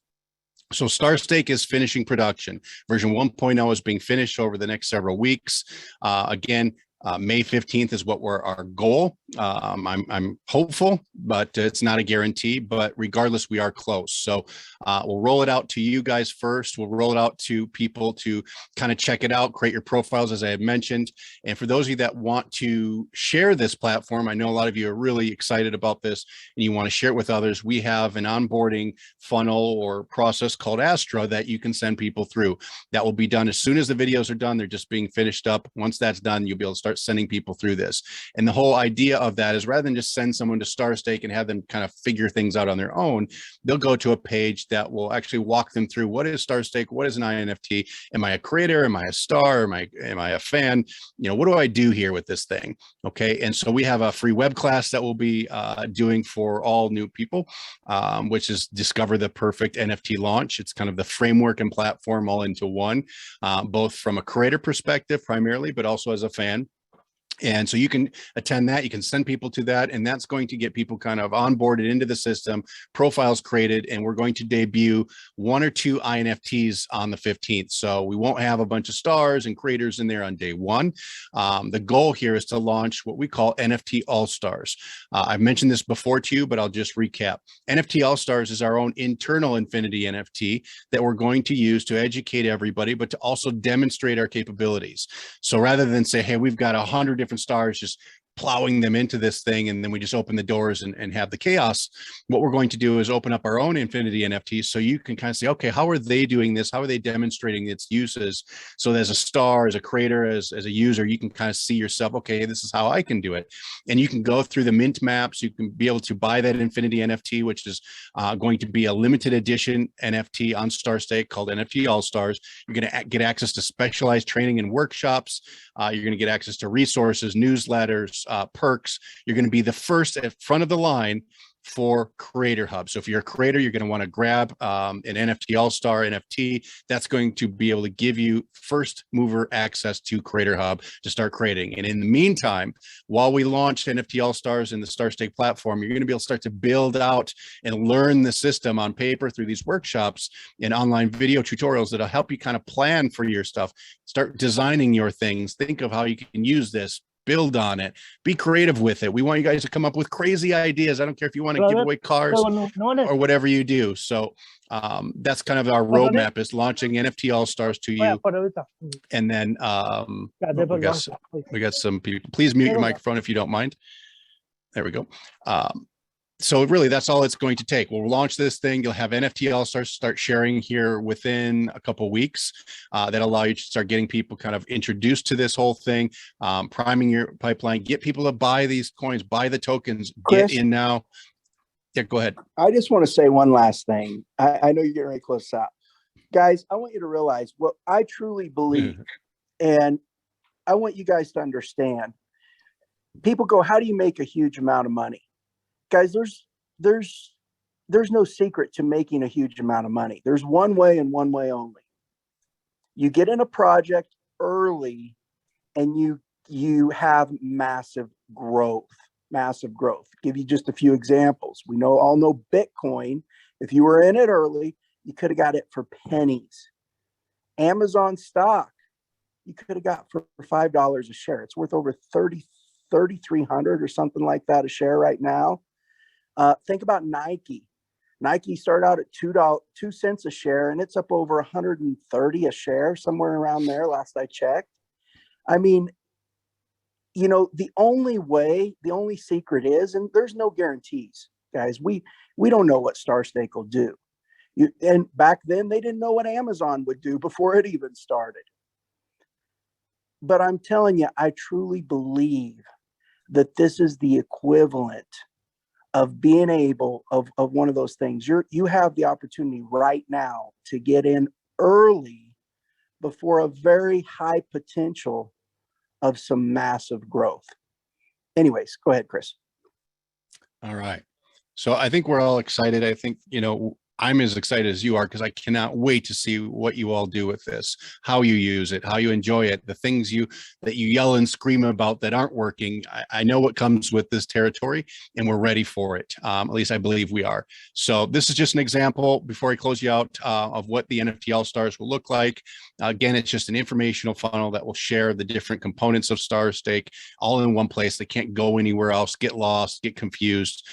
So StarStake is finishing production. Version 1.0 is being finished over the next several weeks. Again, May 15th is what our goal. I'm hopeful, but it's not a guarantee. But regardless, we are close. So we'll roll it out to you guys first. We'll roll it out to people to kind of check it out, create your profiles, as I had mentioned. And for those of you that want to share this platform, I know a lot of you are really excited about this and you want to share it with others. We have an onboarding funnel or process called Astra that you can send people through. That will be done as soon as the videos are done. They're just being finished up. Once that's done, you'll be able to start sending people through this. And the whole idea of that is, rather than just send someone to StarStake and have them kind of figure things out on their own, they'll go to a page that will actually walk them through what is StarStake, what is an INFT, am I a creator, am I a star, am I a fan, what do I do here with this thing? Okay, and so we have a free web class that we'll be doing for all new people, which is Discover the Perfect NFT Launch. It's kind of the framework and platform all into one, both from a creator perspective primarily, but also as a fan. And so you can attend that, you can send people to that, and that's going to get people kind of onboarded into the system, profiles created, and we're going to debut 1 or 2 INFTs on the 15th. So we won't have a bunch of stars and creators in there on day 1. The goal here is to launch what we call NFT All-Stars. I've mentioned this before to you, but I'll just recap. NFT All-Stars is our own internal Infinity NFT that we're going to use to educate everybody, but to also demonstrate our capabilities. So rather than say, hey, we've got 100 different stars just plowing them into this thing and then we just open the doors and have the chaos, what we're going to do is open up our own Infinity NFTs so you can kind of say, okay, how are they doing this? How are they demonstrating its uses? So as a star, as a creator, as a user, you can kind of see yourself, okay, this is how I can do it. And you can go through the mint maps. You can be able to buy that Infinity NFT, which is going to be a limited edition NFT on StarStake called NFT All-Stars. You're going to get access to specialized training and workshops. You're going to get access to resources, newsletters, perks. You're going to be the first at front of the line for Creator Hub. So if you're a creator, you're going to want to grab an NFT All-Star NFT. That's going to be able to give you first mover access to Creator Hub to start creating. And in the meantime, while we launch NFT All-Stars in the StarStake platform, you're going to be able to start to build out and learn the system on paper through these workshops and online video tutorials that'll help you kind of plan for your stuff, start designing your things, think of how you can use this, build on it, be creative with it. We want you guys to come up with crazy ideas. I don't care if you want to give away cars or whatever you do. So that's kind of our roadmap, is launching NFT All-Stars to you. And then we got some people. Please mute your microphone if you don't mind. There we go. So really, that's all it's going to take. We'll launch this thing. You'll have NFT All-Stars start sharing here within a couple of weeks. That'll allow you to start getting people kind of introduced to this whole thing, priming your pipeline, get people to buy these coins, buy the tokens, Chris, get in now. Yeah, go ahead. I just want to say one last thing. I know you're getting ready to close out. Guys, I want you to realize what I truly believe, and I want you guys to understand. People go, how do you make a huge amount of money? Guys, there's no secret to making a huge amount of money. There's one way and one way only. You get in a project early and you have massive growth. Give you just a few examples. We all know Bitcoin. If you were in it early, you could have got it for pennies. Amazon stock, you could have got for $5 a share. It's worth over $3,300 or something like that a share right now. Think about Nike. Nike started out at 2 cents a share, and it's up over 130 a share, somewhere around there, last I checked. I mean, the only secret is, and there's no guarantees, guys. We don't know what StarStake will do. And back then, they didn't know what Amazon would do before it even started. But I'm telling you, I truly believe that this is the equivalent of being able of one of those things. You have the opportunity right now to get in early before a very high potential of some massive growth. Anyways, go ahead, Chris. All right. So I think we're all excited. I think, I'm as excited as you are, because I cannot wait to see what you all do with this, how you use it, how you enjoy it, the things that you yell and scream about that aren't working. I know what comes with this territory, and we're ready for it. At least I believe we are. So this is just an example, before I close you out, of what the NFT All-Stars will look like. Again, it's just an informational funnel that will share the different components of StarStake all in one place. They can't go anywhere else, get lost, get confused.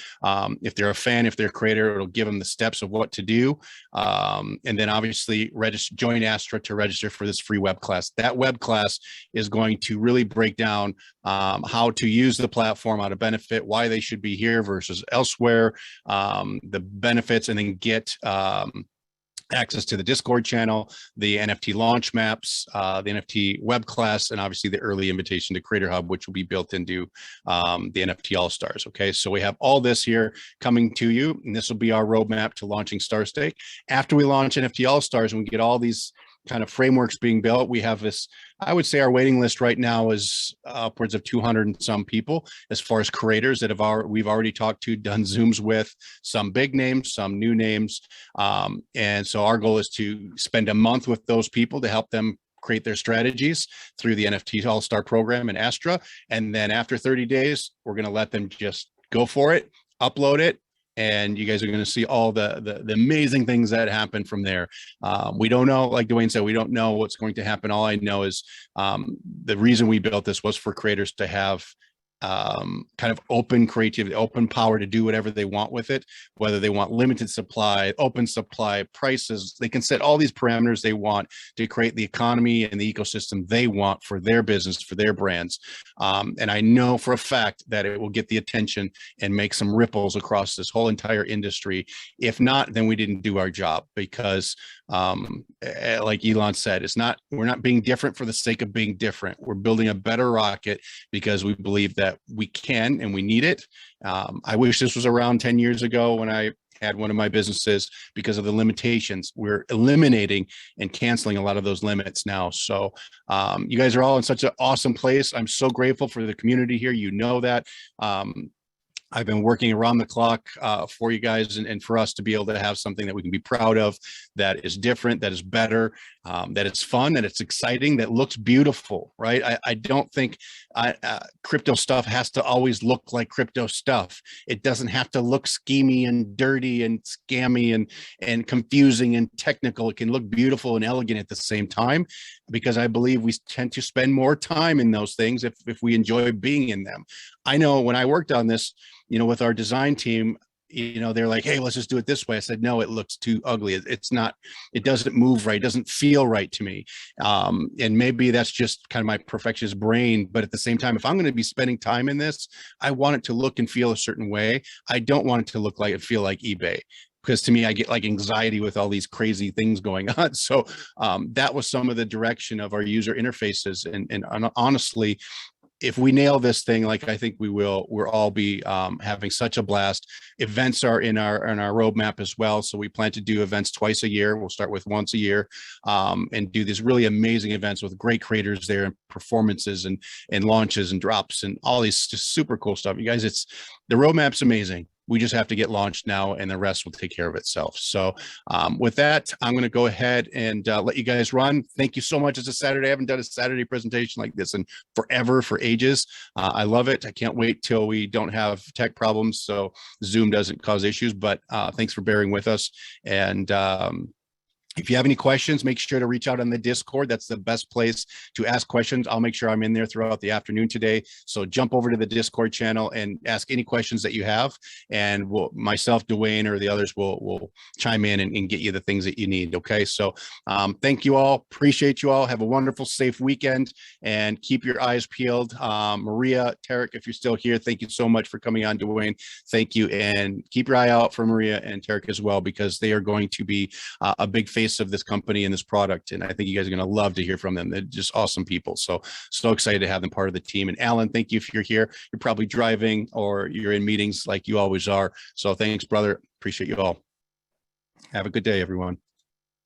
If they're a fan, if they're a creator, it'll give them the steps of what to do. And then obviously join Astra to register for this free web class. That web class is going to really break down how to use the platform, how to benefit, why they should be here versus elsewhere, the benefits, and then get access to the Discord channel, the NFT launch maps, the NFT web class, and obviously the early invitation to Creator Hub, which will be built into the NFT All-Stars. Okay, so we have all this here coming to you, and this will be our roadmap to launching StarStake. After we launch NFT All-Stars and we get all these kind of frameworks being built, we have this, I would say our waiting list right now is upwards of 200 and some people as far as creators that we've already talked to, done Zooms with, some big names, some new names. And so our goal is to spend a month with those people to help them create their strategies through the NFT All-Star program and Astra. And then after 30 days, we're going to let them just go for it, upload it, and you guys are going to see all the amazing things that happen from there. We don't know, like Dwayne said, we don't know what's going to happen. All I know is the reason we built this was for creators to have kind of open creativity, open power to do whatever they want with it, whether they want limited supply, open supply, prices. They can set all these parameters they want to create the economy and the ecosystem they want for their business, for their brands. And I know for a fact that it will get the attention and make some ripples across this whole entire industry. If not, then we didn't do our job, because like Elon said, we're not being different for the sake of being different. We're building a better rocket because we believe that we can and we need it. I wish this was around 10 years ago when I had one of my businesses, because of the limitations. We're eliminating and canceling a lot of those limits now. So you guys are all in such an awesome place. I'm so grateful for the community here. You know that. I've been working around the clock for you guys and for us to be able to have something that we can be proud of, that is different, that is better, that it's fun, that it's exciting, that looks beautiful, right? I don't think crypto stuff has to always look like crypto stuff. It doesn't have to look schemy and dirty and scammy and confusing and technical. It can look beautiful and elegant at the same time, because I believe we tend to spend more time in those things if we enjoy being in them. I know when I worked on this, with our design team, they're like, hey, let's just do it this way. I said, no, it looks too ugly. It's not, it doesn't move right. It doesn't feel right to me. And maybe that's just kind of my perfectionist brain. But at the same time, if I'm going to be spending time in this, I want it to look and feel a certain way. I don't want it to look like and feel like eBay, because to me, I get like anxiety with all these crazy things going on. So that was some of the direction of our user interfaces. And honestly, if we nail this thing, like I think we will, we'll all be having such a blast. Events are in our roadmap as well. So we plan to do events twice a year. We'll start with once a year and do these really amazing events with great creators there, and performances and launches and drops and all these just super cool stuff. You guys, the roadmap's amazing. We just have to get launched now, and the rest will take care of itself. So with that, I'm going to go ahead and let you guys run. Thank you so much. It's a Saturday. I haven't done a Saturday presentation like this in forever, for ages. I love it. I can't wait till we don't have tech problems, so Zoom doesn't cause issues. But thanks for bearing with us. And if you have any questions, make sure to reach out on the Discord. That's the best place to ask questions. I'll make sure I'm in there throughout the afternoon today. So jump over to the Discord channel and ask any questions that you have. And myself, Dwayne, or the others will chime in and get you the things that you need. Okay. So thank you all. Appreciate you all. Have a wonderful, safe weekend, and keep your eyes peeled. Maria, Tarek, if you're still here, thank you so much for coming on, Dwayne. Thank you. And keep your eye out for Maria and Tarek as well, because they are going to be a big face of this company and this product. And I think you guys are going to love to hear from them. They're just awesome people. So excited to have them part of the team. And Alan, thank you. If you're here, you're probably driving or you're in meetings like you always are. So thanks, brother. Appreciate you all. Have a good day, everyone.